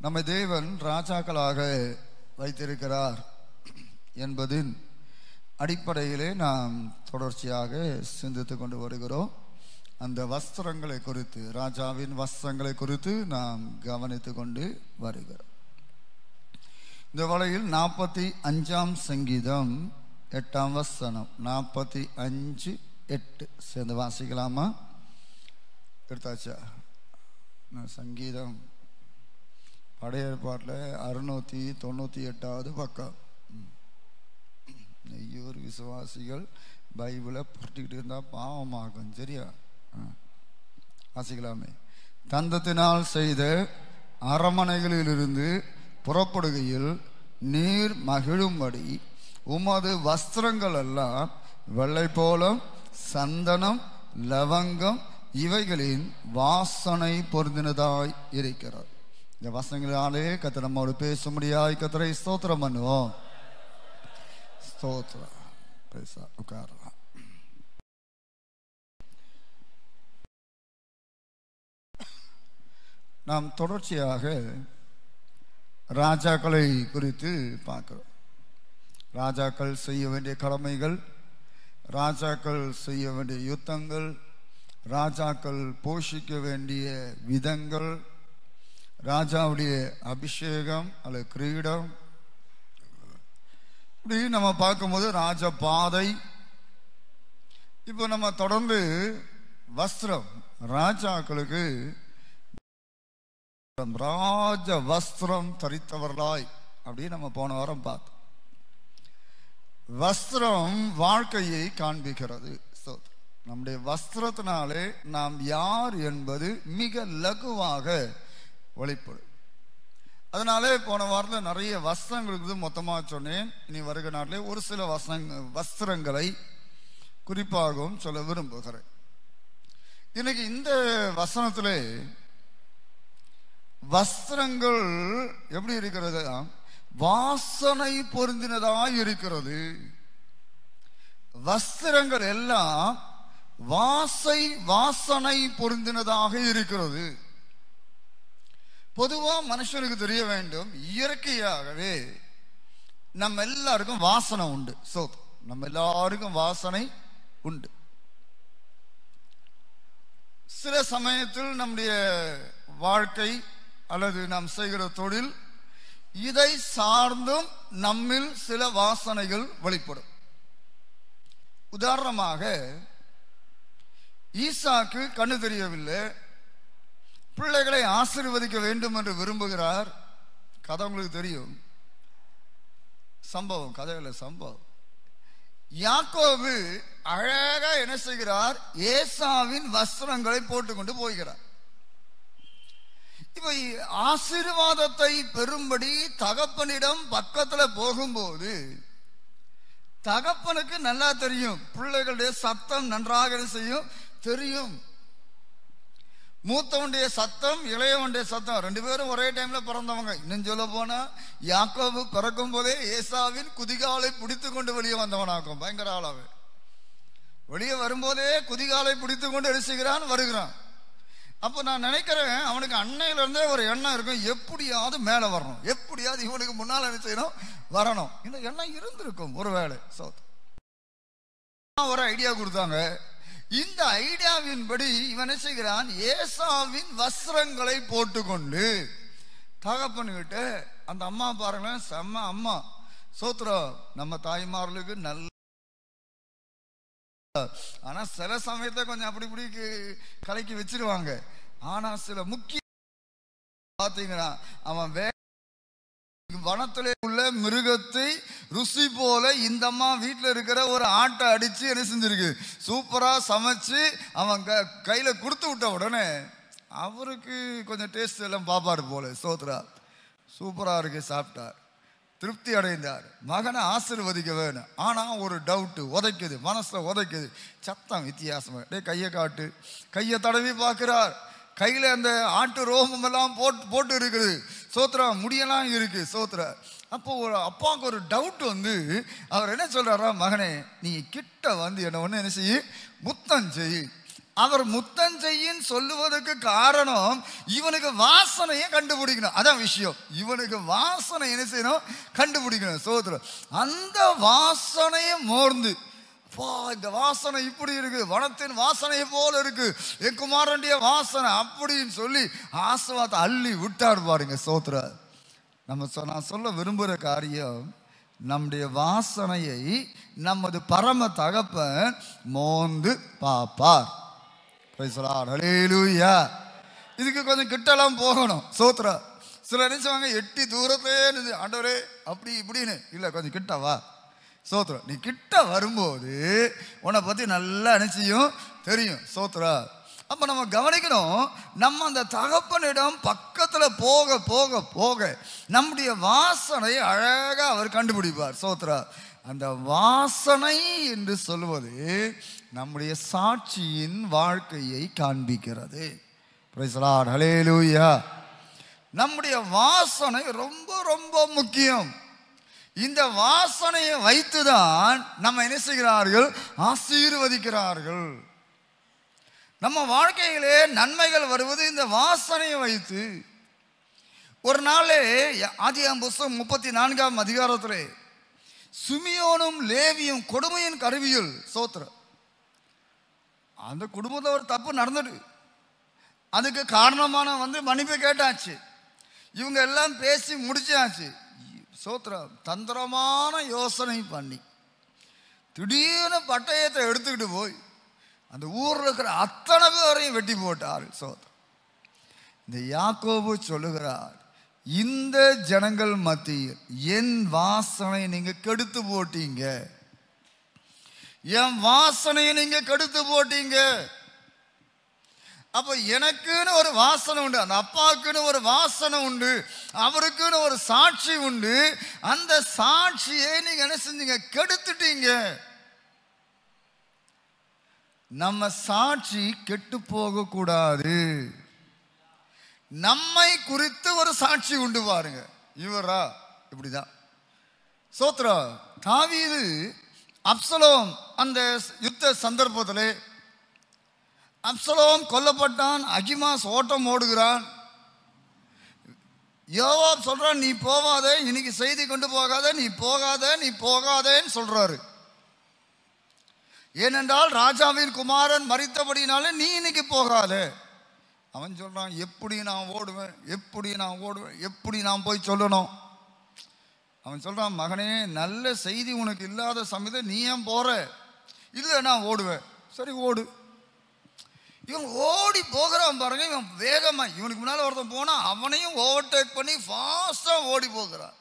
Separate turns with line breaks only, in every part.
நம்மை தேவன் ராஜாக்களாக வைத்திருக்கிறார் என்பதின் அடிப்படையிலே நாம் தொடர்ச்சியாக சிந்தித்து கொண்டு வருகிறோம். அந்த வஸ்திரங்களை குறித்து, ராஜாவின் வஸ்திரங்களை குறித்து நாம் கவனித்து கொண்டு வருகிறோம். இந்த வேளையில் 45ஆம் சங்கீதம் 8ஆம் வசனம், 45:8 சேர்ந்து வாசிக்கலாமா? எடுத்தாச்சா? சங்கீதம் பழைய ஏற்பாட்டில் 698வது பக்கம். நெய்யூர் விசுவாசிகள் பைபிளை புரட்டிக்கிட்டு இருந்தால் பாவமாகும். சரியா? வாசிக்கலாமே. தந்தத்தினால் செய்த அரமனைகளிலிருந்து புறப்படுகையில் நீர் மகிழும்படி உமது வஸ்திரங்கள் எல்லாம் வெள்ளை போலம், சந்தனம், லவங்கம் இவைகளின் வாசனை பொருந்தினதாய் இருக்கிறது. இந்த வசனங்களாலே கர்த்தர் நம்மோடு பேசும்படியாய் கர்த்தரை ஸ்தோத்திரம் பண்ணுவோம். ஸ்தோத்திரம். உட்காரலாம். நாம் தொடர்ச்சியாக ராஜாக்களை குறித்து பார்க்கிறோம். ராஜாக்கள் செய்ய வேண்டிய கடமைகள், ராஜாக்கள் செய்ய வேண்டிய யுத்தங்கள், ராஜாக்கள் போஷிக்க வேண்டிய விதங்கள், ராஜாவுடைய அபிஷேகம் அல்லது கிரீடம், இப்படி நம்ம பார்க்கும்போது ராஜ பாதை. இப்போ நம்ம தொடர்ந்து வஸ்திரம், ராஜாக்களுக்கு ராஜ வஸ்திரம் தரித்தவர்களாய் அப்படின்னு நம்ம போன வாரம் பார்த்தோம். வஸ்திரம் வாழ்க்கையை காண்பிக்கிறது. நம்முடைய வஸ்திரத்தினாலே நாம் யார் என்பது மிக லகுவாக வெளிப்படும். அதனாலே போன வாரத்தில் நிறைய வஸ்திரங்களுக்கு மொத்தமாக சொன்னேன். இனி வருகிற நாட்டிலே ஒரு சில வஸ்திரங்களை குறிப்பாகவும் சொல்ல விரும்புகிறேன். இன்னைக்கு இந்த வசனத்திலே வஸ்திரங்கள் எப்படி இருக்கிறது? வாசனை பொருந்தினதாய் இருக்கிறது. வஸ்திரங்கள் எல்லாம் வாசனை பொருந்தினதாக இருக்கிறது. பொதுவா மனுஷனுக்கு தெரிய வேண்டும், இயற்கையாகவே நம்ம எல்லாருக்கும் வாசனை உண்டு. நம்ம எல்லாருக்கும் வாசனை உண்டு. சில சமயத்தில் நம்முடைய வாழ்க்கை அல்லது நாம் செய்கிற தொழில் இதை சார்ந்தும் நம்மில் சில வாசனைகள் வெளிப்படும். உதாரணமாக, ஈசாக்கு கண்ணு தெரியவில்லை, பிள்ளைகளை ஆசீர்வதிக்க வேண்டும் என்று விரும்புகிறார். கதை உங்களுக்கு தெரியும், சம்பவம், கதையில சம்பவம். யாக்கோபு அழகா என்ன செய்கிறார்? ஏசாவின் வஸ்திரங்களை போட்டுக்கொண்டு போகிறார். இப்ப ஆசீர்வாதத்தை பெறும்படி தகப்பனிடம் பக்கத்துல போகும்போது தகப்பனுக்கு நல்லா தெரியும், பிள்ளைகளுடைய சத்தம் நன்றாக செய்யும் தெரியும். மூத்தவனுடைய சத்தம், இளையவனுடைய சத்தம், ரெண்டு பேரும் ஒரே டைம்ல பிறந்தவங்க. இன்னும் சொல்ல போனா யாக்கோபு பிறக்கும் போதே ஏசாவின் குதிகாலை பிடித்து கொண்டு வெளியே வந்தவனாக்கும். பயங்கர ஆளாவே வெளியே வரும்போதே குதிகாலை பிடித்து கொண்டு எழுசுகிறான், வருகிறான். அப்போ நான் நினைக்கிறேன், அவனுக்கு அன்னையில இருந்தே ஒரு எண்ணம் இருக்கும், எப்படியாவது மேல வரணும், எப்படியாவது இவனுக்கு முன்னால் என்ன செய்யணும், வரணும். இந்த எண்ணம் இருந்திருக்கும் ஒருவேளை. ஒரு ஐடியா கொடுத்தாங்க. இந்த ஐடியாவின்படி இவன் செய்கிறான், ஏசாவின் வஸ்திரங்களை போட்டுக்கொண்டு தகப்பன்கிட்ட, அந்த அம்மா பாருங்களேன், செம்ம அம்மா, சோத்ரம். நம்ம தாய்மார்களுக்கு நல்ல, ஆனா சில சமயத்தை கொஞ்சம் அப்படி இப்படி கலக்கி வச்சிருவாங்க. ஆனா சில முக்கிய பாத்தீங்கன்னா, அவன் வனத்திலே உள்ள மிருகத்தை ருசி போல இந்த அம்மா வீட்டில் இருக்கிற ஒரு ஆட்டை அடிச்சு என்ன செஞ்சிருக்கு, சூப்பரா சமைச்சு அவன் கையில கொடுத்து விட்ட உடனே அவருக்கு கொஞ்சம் டேஸ்ட் எல்லாம் பாப்பாரு போல. சோத்ரா சூப்பரா இருக்கு, சாப்பிட்டார், திருப்தி அடைந்தார். மகனை ஆசீர்வதிக்க வேணும். ஆனா ஒரு டவுட்டு உதைக்குது, மனசுல உதைக்குது, சத்தம் வித்தியாசமா. கையை காட்டு, கையை தடவி பார்க்கிறார். கையில அந்த ஆட்டு ரோமம் எல்லாம் போட்டு இருக்குது. சோத்ரா முடியெல்லாம் இருக்கு. சோத்ரா அப்போ ஒரு அப்பாவுக்கு ஒரு டவுட் வந்து அவர் என்ன சொல்றாரா, மகனே நீ கிட்ட வந்து என்ன ஒன்று என்ன செய்ய, முத்தம் செய். அவர் முத்தம் செய்யின்னு சொல்லுவதற்கு காரணம் இவனுக்கு வாசனையை கண்டுபிடிக்கணும். அதான் விஷயம். இவனுக்கு வாசனை என்ன செய்யணும்? கண்டுபிடிக்கணும். சோதரம் அந்த வாசனையை மோர்ந்து, இந்த வாசனை இப்படி இருக்கு, வனத்தின் வாசனையை போல இருக்கு, என் குமாரனுடைய வாசனை அப்படின்னு சொல்லி ஆசீர்வாதத்தை அள்ளி விட்டார் பாருங்க. சோத்ர நான் சொல்ல விரும்புகிற காரியம், நம்முடைய வாசனையை நமது பரம தகப்பன் மோந்து பாப்பார். ஹல்லேலூயா. இதுக்கு கொஞ்சம் கிட்டலாம் போகணும். சோத்ரா சில நினைச்சுவாங்க எட்டி தூரத்தே ஆண்டவரே அப்படி இப்படின்னு. இல்லை, கொஞ்சம் கிட்டவா. சோத்ரா நீ கிட்ட வரும்போது உன்னை பற்றி நல்லா நினைச்சியும் தெரியும். சோத்ரா அப்போ நம்ம கவனிக்கணும், நம்ம அந்த தகப்பனிடம் பக்கத்தில் போக போக போக நம்முடைய வாசனை அழகாக அவர் கண்டுபிடிப்பார். சோத்ரா அந்த வாசனை என்று சொல்வது நம்முடைய சாட்சியின் வாழ்க்கையை காண்பிக்கிறது. Praise the lord. ஹல்லேலூயா. நம்முடைய வாசனை ரொம்ப ரொம்ப முக்கியம். இந்த வாசனையை வைத்துதான் நம்ம என்ன செய்கிறார்கள்? ஆசீர்வதிக்கிறார்கள். நம்ம வாழ்க்கையிலே நன்மைகள் வருவது இந்த வாசனையை வைத்து. ஒரு நாளே ஆதியாகமம் புத்தகம் 34ஆம் அதிகாரத்திலே சிமியோனும் லேவியும் கொடுமையின் கருவியில். சோத்திரம் அந்த குடும்பத்தில் ஒரு தப்பு நடந்துடு, அதுக்கு காரணமான மன்னிப்பு கேட்டாச்சு, இவங்க எல்லாம் பேசி முடிச்சாச்சு. சோத்திரம் தந்திரமான யோசனை பண்ணி திடீர்னு பட்டயத்தை எடுத்துக்கிட்டு போய் அந்த ஊரில் இருக்கிற அத்தனை பேரையும் வெட்டி போட்டார். சோத்திரம் இந்த யாக்கோபு சொல்லுகிறார், இந்த ஜனங்கள் மத்தியில் என் வாசனை நீங்க கெடுத்து போட்டீங்க, என் வாசனையை நீங்க கெடுத்து போட்டீங்க. அப்ப எனக்குன்னு ஒரு வாசனை உண்டு, அந்த அப்பாவுக்குன்னு ஒரு வாசனை உண்டு, அவருக்குன்னு ஒரு சாட்சி உண்டு. அந்த சாட்சியை நீங்க என்ன செஞ்சீங்க? கெடுத்துட்டீங்க. நம்ம சாட்சி கெட்டு போக கூடாது. நம்மை குறித்து ஒரு சாட்சி உண்டு பாருங்க. இவரா இப்படிதான். சோத்ரா தாவீது அப்சலோம் அந்த யுத்த சந்தர்ப்பத்திலே அப்சலோம் கொல்லப்பட்டான். அகிமாஸ் ஓட்டம் ஓடுகிறான். யோவாப் சொல்றான், நீ போகாதே, இன்னைக்கு செய்தி கொண்டு போகாத, நீ போகாத, நீ போகாதேன்னு சொல்றாரு. ஏனென்றால் ராஜாவின் குமாரன் மரித்தபடினாலே நீ இன்னைக்கு போகாத. அவன் சொல்றான், எப்படி நான் ஓடுவேன், எப்படி நான் ஓடுவேன், எப்படி நான் போய் சொல்லணும். அவன் சொல்றான், மகனே நல்ல செய்தி உனக்கு இல்லாத சமயத்தை நீ ஏன் போற? இல்லை நான் ஓடுவேன். சரி ஓடு. இவன் ஓடி போகிறான் பாருங்க. இவன் வேகமா, இவனுக்கு முன்னால ஒருத்தன் போனா அவனையும் ஓவர்டேக் பண்ணி ஃபாஸ்டா ஓடி போகிறான்.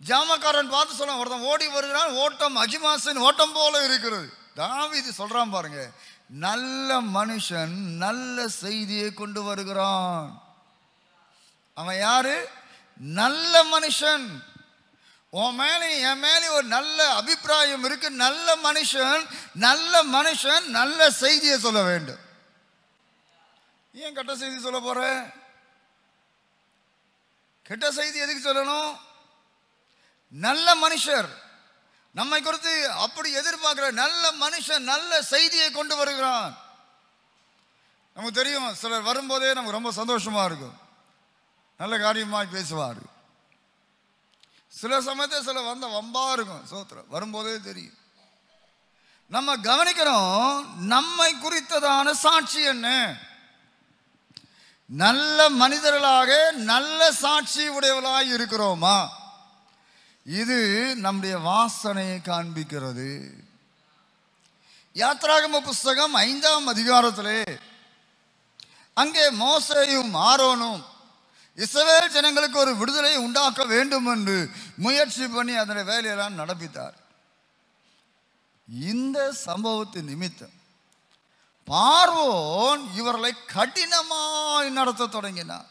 ஜாமக்காரன் பார்த்து சொல்றான், ஒருத்தன் ஓடி வருகிறான், ஓட்டம் அகிமாசின் ஓட்டம் போல இருக்கிறது. தாவீது சொல்றான் பாருங்க, நல்ல மனுஷன் நல்ல செய்தியை கொண்டு வருகிறான். அவன் யாரு? நல்ல மனுஷன். உன் மேலே என் மேலே ஒரு நல்ல அபிப்பிராயம் இருக்கு. நல்ல மனுஷன், நல்ல மனுஷன் நல்ல செய்தியை சொல்ல வேண்டும். ஏன் கெட்ட செய்தி சொல்ல போற? கெட்ட செய்தி எதுக்கு சொல்லணும்? நல்ல மனுஷர் நம்மை குறித்து அப்படி எதிர்பார்க்கிற நல்ல மனுஷன் நல்ல செய்தியை கொண்டு வருகிறான். நமக்கு தெரியும், சிலர் வரும்போதே நமக்கு ரொம்ப சந்தோஷமா இருக்கும், நல்ல காரியமாக பேசுவார். சில சமயத்தை சில வந்த வம்பா இருக்கும். சோத்திரம் வரும்போதே தெரியும். நம்ம கவனிக்கிறோம், நம்மை குறித்ததான சாட்சி என்ன? நல்ல மனிதர்களாக நல்ல சாட்சி உடையவர்களாக இருக்கிறோமா? இது நம்முடைய வாசனையை காண்பிக்கிறது. யாத்ராகம புஸ்தகம் 5ஆம் அதிகாரத்திலே அங்கே மோசேயும் ஆரோனும் இஸ்ரவேல் ஜனங்களுக்கு ஒரு விடுதலை உண்டாக்க வேண்டும் என்று முயற்சி பண்ணி அதனை வேலையெல்லாம் நடப்பித்தார். இந்த சம்பவத்தின் நிமித்தம் பார்வோன் இவர்களை கடினமாய் நடத்த தொடங்கினார்.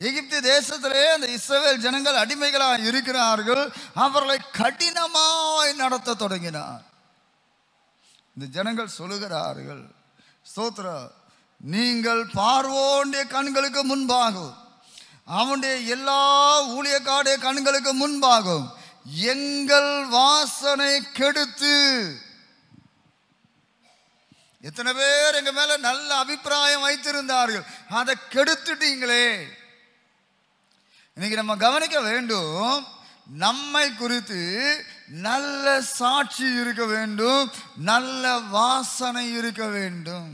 எகிப்து தேசத்திலே அந்த இஸ்ரவேல் ஜனங்கள் அடிமைகளாக இருக்கிறார்கள். அவர்களை கடினமாய் நடத்த தொடங்கினார். இந்த ஜனங்கள் சொல்லுகிறார்கள், ஸ்தோத்திர, நீங்கள் பார்வோனுடைய கண்களுக்கு முன்பாகும், அவனுடைய எல்லா ஊழியக்காருடைய கண்களுக்கு முன்பாகும் எங்கள் வாசனை கெடுத்து எத்தனை பேர் எங்க மேல நல்ல அபிப்பிராயம் வைத்திருந்தார்கள், அதை கெடுத்துட்டீங்களே. இன்னைக்கு நம்ம கவனிக்க வேண்டும், நம்மை குறித்து நல்ல சாட்சி இருக்க வேண்டும், நல்ல வாசனை இருக்க வேண்டும்.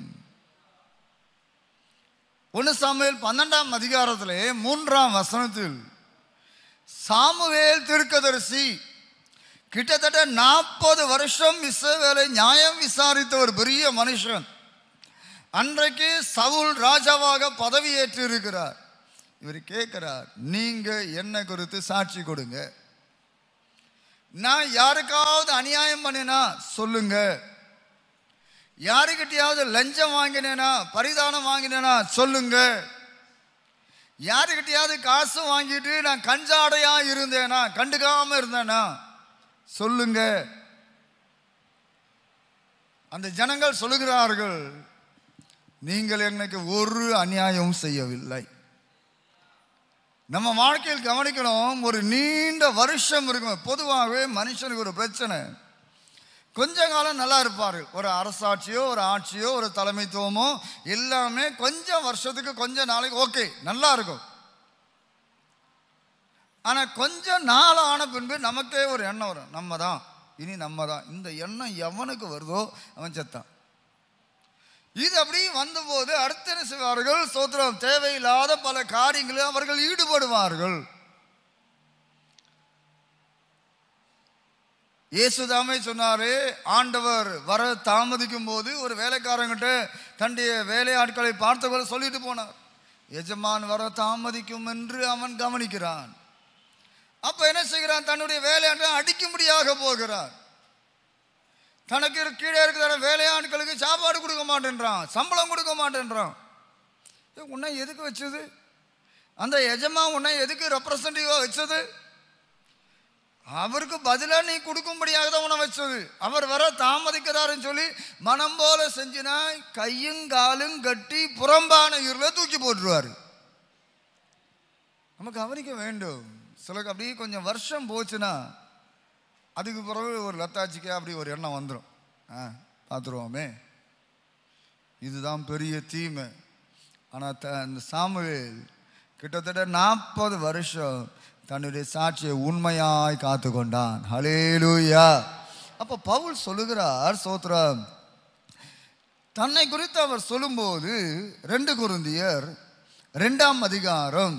1 சாமுவேல் 12ஆம் அதிகாரத்திலே 3ஆம் வசனத்தில் சாமுவேல் தீர்க்கதரிசி கிட்டத்தட்ட 40 வருஷம் இஸ்ரவேலை நியாயம் விசாரித்த ஒரு பெரிய மனுஷன். அன்றைக்கு சவுல் ராஜாவாக பதவியேற்று இருக்கிறார். இவர் கேட்கிறார், நீங்க என்ன குறித்து சாட்சி கொடுங்க. நான் யாருக்காவது அநியாயம் பண்ணினா சொல்லுங்க, யாருக்கிட்டையாவது லஞ்சம் வாங்கினேனா பரிதானம் வாங்கினேனா சொல்லுங்க, யாருக்கிட்டையாவது காசு வாங்கிட்டு நான் கஞ்சாடையா இருந்தேனா கண்டுக்காம இருந்தேனா சொல்லுங்க. அந்த ஜனங்கள் சொல்லுகிறார்கள், நீங்கள் எனக்கு ஒரு அநியாயம் செய்யவில்லை. நம்ம வாழ்க்கையில் கவனிக்கணும், ஒரு நீண்ட வருஷம் இருக்கும். பொதுவாகவே மனுஷனுக்கு ஒரு பிரச்சனை, கொஞ்ச காலம் நல்லா இருப்பார்கள். ஒரு அரசாட்சியோ ஒரு ஆட்சியோ ஒரு தலைமைத்துவமோ எல்லாமே கொஞ்சம் வருஷத்துக்கு கொஞ்ச நாளைக்கு ஓகே நல்லா இருக்கும். ஆனால் கொஞ்சம் நாள் ஆன பின்பு நமக்கே ஒரு எண்ணம் வரும், நம்ம தான் இனி நம்ம தான். இந்த எண்ணம் எவனுக்கு வருதோ அவன் செத்தான். இது அப்படி வந்தபோது அடுத்த என்ன செய்வார்கள், சோத்திரம், தேவையில்லாத பல காரியங்களில் அவர்கள் ஈடுபடுவார்கள். இயேசுதாமே சொன்னாரு, ஆண்டவர் வர தாமதிக்கும் போது ஒரு வேலைக்காரங்கிட்ட தன்னுடைய வேலையாட்களை பார்த்தவரை சொல்லிட்டு போனார், எஜமான் வர தாமதிக்கும் என்று அவன் கவனிக்கிறான். அப்ப என்ன செய்கிறான், தன்னுடைய வேலையாட்களை அடிக்கும்படியாக போகிறான். தனக்கு கீழே இருக்கிற வேலையாட்களுக்கு சாப்பாடு கொடுக்க மாட்டேன்றான், சம்பளம் கொடுக்க மாட்டேன்றான். உன்னை எதுக்கு வச்சது? அந்த எஜமா உன்னை எதுக்கு ரெப்ரசன்டேட்டிவா வச்சது? அவருக்கு பதிலாக நீ கொடுக்கும்படியாக தான் உன்னை வச்சது. அவர் வர தாமதிக்கிறாருன்னு சொல்லி மனம் போல செஞ்சினா கையும் காலும் கட்டி புறம்பான இருள தூக்கி போட்டுருவாரு. நம்ம கவனிக்க வேண்டும். சிலருக்கு அப்படியே கொஞ்சம் வருஷம் போச்சுன்னா அதுக்கு பிறகு ஒரு லத்தாச்சிக்கு அப்படி ஒரு எண்ணம் வந்துடும், பார்த்துருவோமே, இதுதான் பெரிய தீமை. ஆனால் இந்த சாமுவேல் கிட்டத்தட்ட 40 வருஷம் தன்னுடைய சாட்சியை உண்மையாய் காத்து கொண்டான். ஹல்லேலூயா. அப்போ பவுல் சொல்லுகிறார், ஸ்தோத்திரம், தன்னை குறித்து அவர் சொல்லும்போது 2 கொரிந்தியர் 2ஆம் அதிகாரம்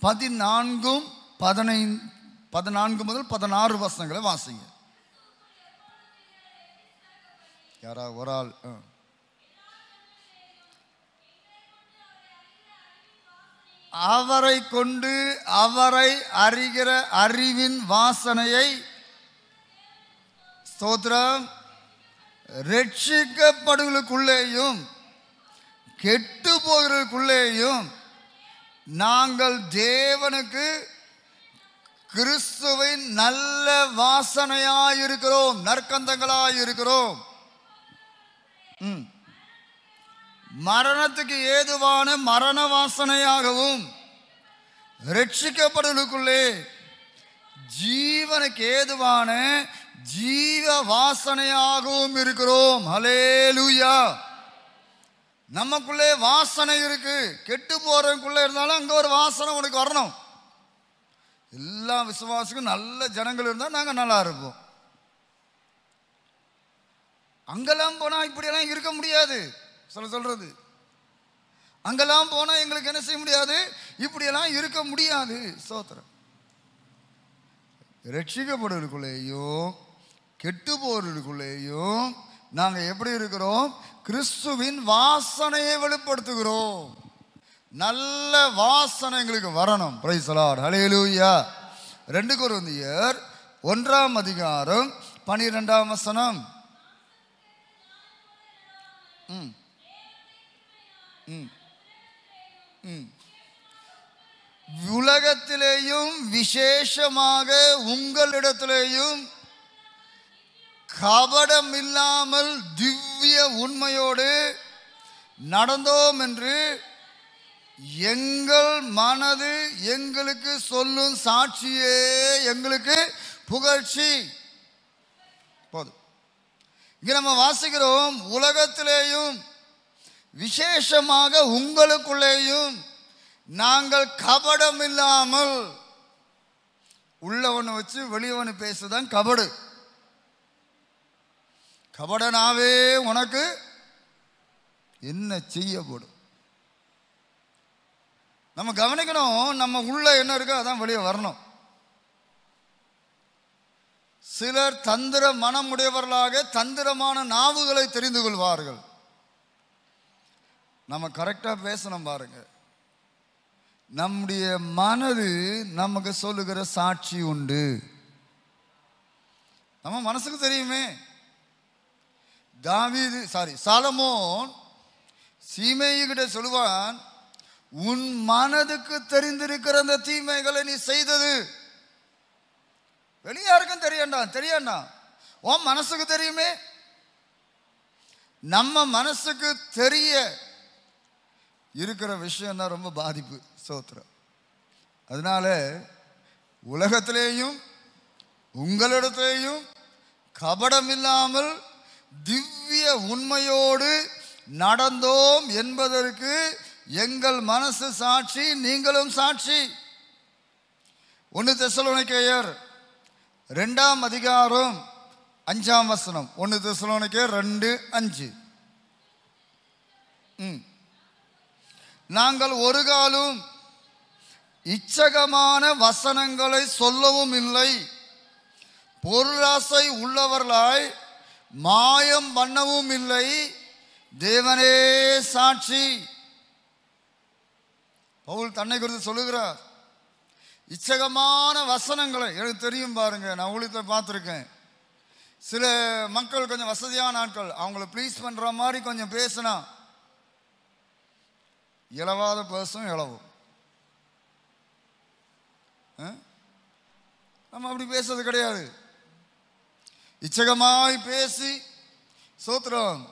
14 முதல் 16 வசனங்களை வாசிங்க. யாரா ஒரு ஆள் அவரை கொண்டு அவரை அறிகிற அறிவின் வாசனையை, ஸ்தோத்திரம், ரட்சிக்கப்படுவதற்குள்ளேயும் கெட்டு போகிறதுக்குள்ளேயும் நாங்கள் தேவனுக்கு கிறிஸ்துவின் நல்ல வாசனையாயிருக்கிறோம், நற்கந்தங்களாயிருக்கிறோம். மரணத்துக்கு ஏதுவான மரண வாசனையாகவும் ரட்சிக்கப்படுவதற்குள்ளே ஜீவனுக்கு ஏதுவான ஜீவ வாசனையாகவும் இருக்கிறோம். ஹல்லேலூயா. நமக்குள்ளே வாசனை இருக்கு. கெட்டு போறதுக்குள்ள இருந்தாலும் அங்க ஒரு வாசனை உனக்கு வரணும். எல்லா விசுவாசிக்கும் நல்ல ஜனங்கள் இருந்தால் நாங்கள் நல்லா இருப்போம். அங்கெல்லாம் போனால் இப்படியெல்லாம் இருக்க முடியாது. சொல்றது அங்கெல்லாம் போனால் எங்களுக்கு என்ன செய்ய முடியாது, இப்படியெல்லாம் இருக்க முடியாது. ஸ்தோத்திரம். ரட்சிக்கப்படுவதற்குள்ளேயும் கெட்டு போறதுக்குள்ளேயும் நாங்கள் எப்படி இருக்கிறோம், கிறிஸ்துவின் வாசனையை வெளிப்படுத்துகிறோம். நல்ல வாசனை எங்களுக்கு வரணும். Price the lord. ஹல்லேலூயா. 2 கொரிந்தியர் 1ஆம் அதிகாரம் 12ஆம் வசனம். உலகத்திலேயும் விசேஷமாக உங்களிடத்திலேயும் கபடம் இல்லாமல் திவ்ய உண்மையோடு நடந்தோம் என்று எங்கள் மனது எங்களுக்கு சொல்லும் சாட்சியே எங்களுக்கு புகழ்ச்சி. போதும். இங்க நம்ம வாசிக்கிறோம், உலகத்திலேயும் விசேஷமாக உங்களுக்குள்ளேயும் நாங்கள் கபடம் இல்லாமல். உள்ளவனை வச்சு வெளியவனு பேசுதான் கபடு. கபடனாவே உனக்கு என்ன செய்யப்படும்? நம்ம கவனிக்கணும், நம்ம உள்ள என்ன இருக்கோ அதான் வெளியே வரணும். சிலர் தந்திர மனம் உடையவர்களாக தந்திரமான நாவுகளை தெரிந்து கொள்வார்கள். நம்ம கரெக்டா பேசணும் பாருங்க. நம்முடைய மனது நமக்கு சொல்லுகிற சாட்சி உண்டு. நம்ம மனசுக்கு தெரியுமே. சாலமோன் சீமேயிகிட்ட சொல்லுவான், உன் மனதுக்கு தெரிந்திருக்கிற அந்த தீமைகளை நீ செய்தது வெளியாருக்கும் தெரியண்டா, உன் மனசுக்கு தெரியுமே. நம்ம மனசுக்கு தெரிய இருக்கிற விஷயம் தான் ரொம்ப பாதிப்பு. சோத்திரம். அதனால உலகத்திலேயும் உங்களிடத்திலேயும் கபடம் இல்லாமல் திவ்ய உண்மையோடு நடந்தோம் என்பதற்கு எங்கள் மனசு சாட்சி, நீங்களும் சாட்சி. 1 தெசலோனிக்கேயர் 2ஆம் அதிகாரம் 5ஆம் வசனம். 1 தெசலோனிக்கேயர் 2:5. நாங்கள் ஒரு காலும் இச்சகமான வசனங்களை சொல்லவும் இல்லை, பொருளாசை உள்ளவர்களாய் மாயம் பண்ணவும் இல்லை, தேவனே சாட்சி. பவுல் தன்னை குறித்து சொல்லுகிறார். இச்சகமான வசனங்களை எனக்கு தெரியும் பாருங்க, நான் ஊழியத்தை பார்த்துருக்கேன். சில மக்கள் கொஞ்சம் வசதியான ஆட்கள், அவங்கள ப்ளீஸ் பண்ற மாதிரி கொஞ்சம் பேசினா இளவாத பேசும் இளவும். நம்ம அப்படி பேசுறது கிடையாது. இச்சகமாய் பேசி சோத்திரம்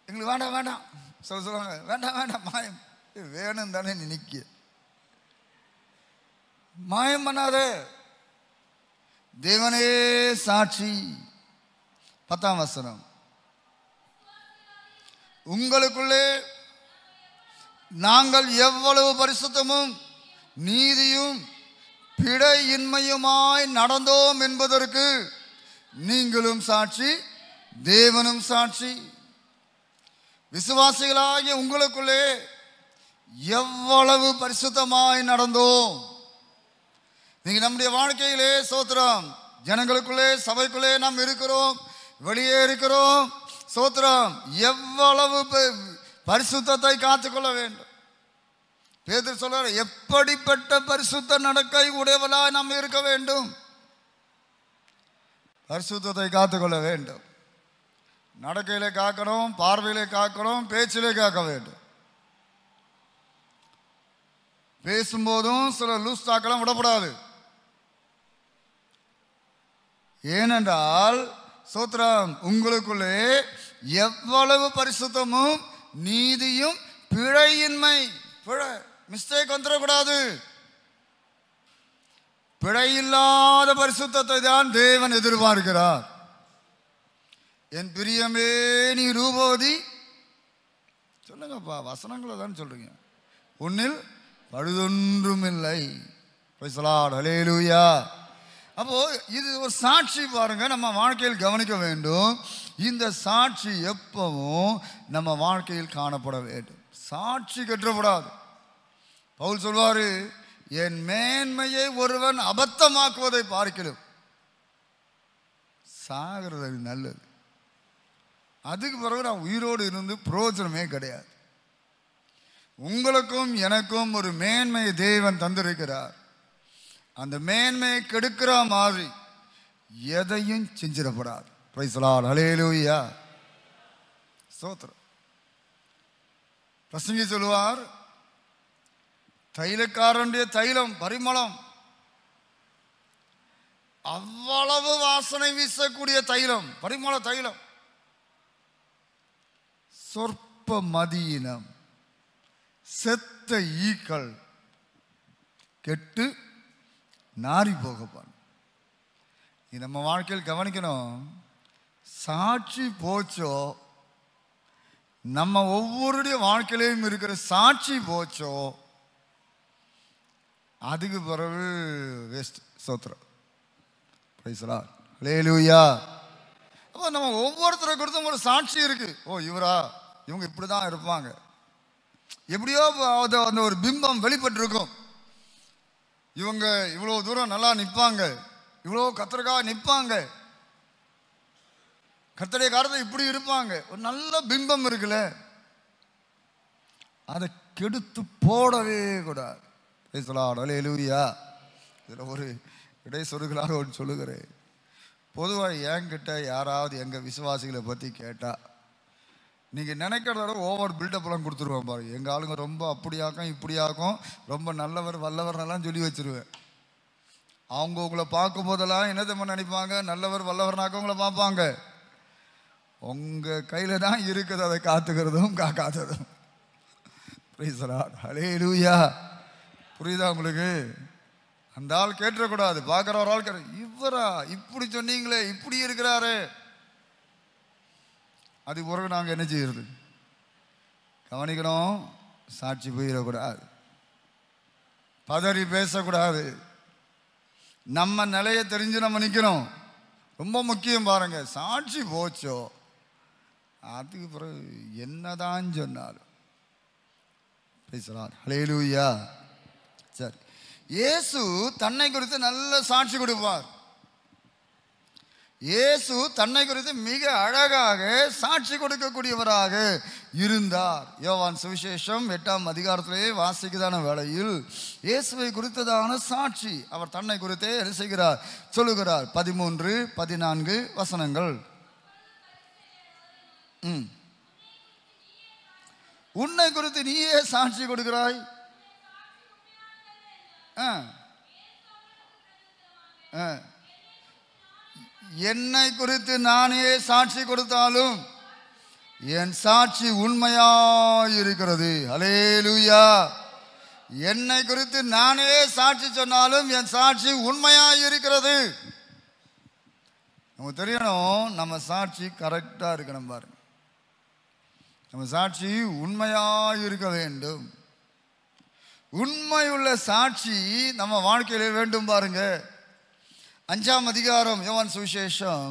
எங்களுக்கு வேண்டாம் வேண்டாம் சொல்லுவாங்க. வேண்டாம் மாயம் வேணும் தானே நினைக்க, மாயம் பண்ணாத, தேவனே சாட்சி. 10ஆம் வசனம். உங்களுக்குள்ளே நாங்கள் எவ்வளவு பரிசுத்தமும் நீதியும் பிழையின்மையுமாய் நடந்தோம் என்பதற்கு நீங்களும் சாட்சி, தேவனும் சாட்சி. விசுவாசிகளாகிய உங்களுக்குள்ளே எவ்வளவு பரிசுத்தமாய் நடந்தோம். நீங்க நம்முடைய வாழ்க்கையிலே சோத்திரம், ஜனங்களுக்குள்ளே சபைக்குள்ளே நாம் இருக்கிறோம், வெளியே இருக்கிறோம். சோத்திரம், எவ்வளவு பரிசுத்தத்தை காத்துக்கொள்ள வேண்டும். பேதுரு சொல்றார், எப்படிப்பட்ட பரிசுத்த நடக்கை உடையவளாய் நாம் இருக்க வேண்டும். பரிசுத்தத்தை காத்துக்கொள்ள வேண்டும். நடக்கையிலே காக்கணும், பார்வையிலே காக்கணும், பேச்சிலே காக்க வேண்டும். பேசும்போதும் சில லூஸ் டாக்கெல்லாம் விடக்கூடாது. ஏனென்றால் சோத்திரம், உங்களுக்குள்ளே எவ்வளவு பரிசுத்தமும் நீதியும் பிழையின்மை, மிஸ்டேக் வந்துடக்கூடாது. பிழையில்லாத பரிசுத்தத்தை தான் தேவன் எதிர்பார்க்கிறார். என் பிரியமே நீ ரூபவதி, சொல்லுங்கப்பா, வசனங்களை தான் சொல்றீங்க. உன்னில் பழுதொன்றும் இல்லை. ஹல்லேலூயா. அப்போ இது ஒரு சாட்சி பாருங்க, நம்ம வாழ்க்கையில் கவனிக்க வேண்டும். இந்த சாட்சி எப்பவும் நம்ம வாழ்க்கையில் காணப்பட வேண்டும். சாட்சி கற்றப்படாது. பவுல் சொல்வாரு, என் மேன்மையை ஒருவன் அபத்தமாக்குவதை பார்க்கிறோம், சாகிறது நல்லது. அதுக்கு பிறகு நான் உயிரோடு இருந்து பிரயோஜனமே கிடையாது. உங்களுக்கும் எனக்கும் ஒரு மேன்மையை தேவன் தந்திருக்கிறார். அந்த மேன்மையை கெடுக்கிற மாதிரி எதையும் செஞ்சிடப்படாது. Price the lord. ஹல்லேலூயா. ஸ்தோத்திரம். பிரசங்கி சொல்லுவார், தைலக்காரனுடைய தைலம் பரிமளம், அவ்வளவு வாசனை வீசக்கூடிய தைலம், பரிமள தைலம், சொற்ப மதியினம், செத்த ஈக்கள் கெட்டு நாரி போகப்பான். நம்ம வாழ்க்கையில் கவனிக்கணும், சாட்சி போச்சோ, நம்ம ஒவ்வொருடைய வாழ்க்கையிலையும் இருக்கிற சாட்சி போச்சோ, அதுக்கு பிறகு வேஸ்ட். ஸ்தோத்திரம். Praise the lord. ஹல்லேலூயா. அப்போ நம்ம ஒவ்வொருத்தரை கொடுத்தும் ஒரு சாட்சி இருக்கு. ஓ, இவரா, இவங்க இப்படிதான் இருப்பாங்க, எப்படியோ அந்த ஒரு பிம்பம் வெளிப்பட்டிருக்கும். இவங்க இவ்வளோ தூரம் நல்லா நிற்பாங்க, இவ்வளோ கர்த்தருக்காக நிற்பாங்க, கர்த்தருடைய காரியத்தை இப்படி இருப்பாங்க, ஒரு நல்ல பிம்பம் இருக்குல்ல, அதை கெடுத்து போடவே கூடாது. ஹல்லேலூயா. இதில் ஒரு இடைச்சொருகளாக ஒன்று சொல்லுகிறேன். பொதுவாக என்கிட்ட யாராவது எங்கள் விசுவாசிகளை பற்றி கேட்டால், நீங்கள் நினைக்கிறத ஓவர் பில்டப்லாம் கொடுத்துருவேன் பாருங்க. எங்கள் ஆளுங்க ரொம்ப அப்படியாக்கும் இப்படியாக்கும், ரொம்ப நல்லவர் வல்லவர்னெல்லாம் சொல்லி வச்சுருவேன். அவங்க உங்களை பார்க்கும் போதெல்லாம் என்ன தம்ம நினைப்பாங்க, நல்லவர் வல்லவர்னாக்க உங்களை பார்ப்பாங்க. உங்கள் கையில் தான் இருக்குது அதை காத்துக்கிறதும் காக்காததும். Price the lord. ஹல்லேலூயா. புரியுதா உங்களுக்கு? அந்த ஆள் கேட்டுறக்கூடாது, பார்க்குற ஒரு ஆள் கேட்டு, இவரா இப்படி சொன்னீங்களே, இப்படி இருக்கிறாரு, அது பிறகு நாங்கள் என்ன செய்யறது? கவனிக்கணும். சாட்சி போயிடக்கூடாது, பதறி பேசக்கூடாது, நம்ம நிலையை தெரிஞ்சு நம்ம நிற்கணும். ரொம்ப முக்கியம் பாருங்க. சாட்சி போச்சோ, அதுக்கு பிறகு என்னதான் சொன்னாலும் பேசலாம். ஹல்லேலூயா. சரி, இயேசு தன்னை குறித்து நல்ல சாட்சி கொடுப்பார். இயேசு தன்னை குறித்து மிக அழகாக சாட்சி கொடுக்கக்கூடியவராக இருந்தார். யோவான் சுவிசேஷம் 8ஆம் அதிகாரத்திலே வாசிக்கதான வேளையில் இயேசுவை குறித்ததான சாட்சி அவர் தன்னை குறித்தே என்ன செய்கிறார், சொல்லுகிறார். 13, 14 வசனங்கள். உன்னை குறித்து நீயே சாட்சி கொடுக்கிறாய். என்னை குறித்து நானே சாட்சி கொடுத்தாலும் என் சாட்சி உண்மையாயிருக்கிறது. ஹல்லேலூயா. என்னை குறித்து நானே சாட்சி சொன்னாலும் என் சாட்சி உண்மையாயிருக்கிறது. நமக்கு தெரியணும், நம்ம சாட்சி கரெக்டாக இருக்கணும் பாருங்க. நம்ம சாட்சி உண்மையாயிருக்க வேண்டும். உண்மையுள்ள சாட்சி நம்ம வாழ்க்கையில வேண்டும் பாருங்க. 5ஆம் அதிகாரம் யோவான் சுவிசேஷம்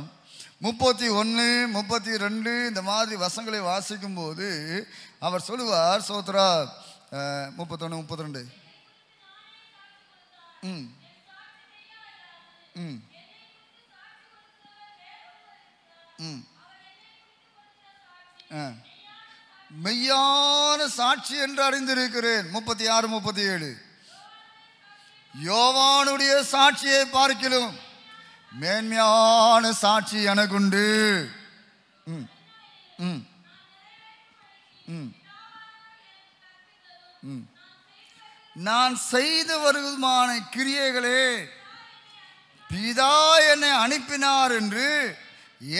31, 32 இந்த மாதிரி வசங்களை வாசிக்கும் போது அவர் சொல்லுவார். சோத்ரா 31, 32. மெய்யான சாட்சி என்று அறிந்திருக்கிறேன். 36, 37. யோவானுடைய சாட்சியை பார்க்கிலும் மேன்மையான சாட்சி எனக்குண்டு. நான் செய்து வருவதுமான கிரியைகளே பிதா என்னை அனுப்பினார் என்று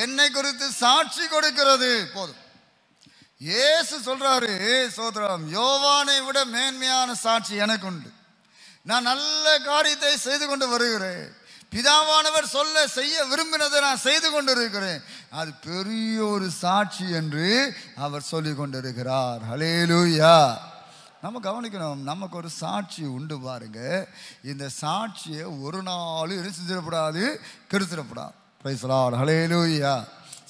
என்னை குறித்து சாட்சி கொடுக்கிறது. போதும். இயேசு சொல்றாரு, சோதரம், யோவானை விட மேன்மையான சாட்சி எனக்கு உண்டு. நான் நல்ல காரியத்தை செய்து கொண்டு வருகிறேன். பிதாவானவர் செய்ய விரும்பினதை நான் செய்து கொண்டிருக்கிறேன். அது பெரிய ஒரு சாட்சி என்று அவர் சொல்லிக் கொண்டிருக்கிறார். ஹல்லேலூயா. நம்ம கவனிக்கணும், நமக்கு ஒரு சாட்சி உண்டு பாருங்க. இந்த சாட்சியை ஒரு நாள் செஞ்சிடக்கூடாது, கெடுத்துடக்கூடாது. Price the lord. ஹல்லேலூயா.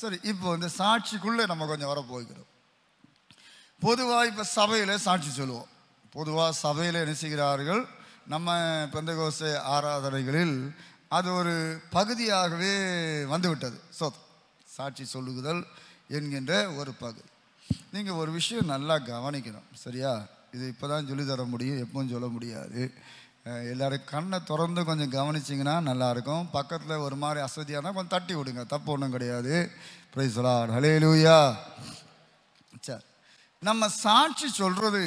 சரி, இப்போ இந்த சாட்சிக்குள்ளே நம்ம கொஞ்சம் வர போகிறோம். பொதுவாக இப்போ சபையில் சாட்சி சொல்லுவோம். பொதுவாக சபையில் என்ன செய்கிறார்கள், நம்ம பெந்தகோஸ்தே ஆராதனைகளில் அது ஒரு பகுதியாகவே வந்துவிட்டது. சாட்சி சொல்லுதல் என்கின்ற ஒரு பகுதி. நீங்கள் ஒரு விஷயம் நல்லா கவனிக்கணும், சரியா? இது இப்போ தான் சொல்லித்தர முடியும், எப்பவும் சொல்ல முடியாது. எல்லோரும் கண்ணை திறந்து கொஞ்சம் கவனிச்சிங்கன்னா நல்லாயிருக்கும். பக்கத்தில் ஒரு மாதிரி அசதியானா கொஞ்சம் தட்டி விடுங்க, தப்பு ஒன்றும் கிடையாது. Praise the lord. ஹல்லேலூயா. சரி, நம்ம சாட்சி சொல்கிறது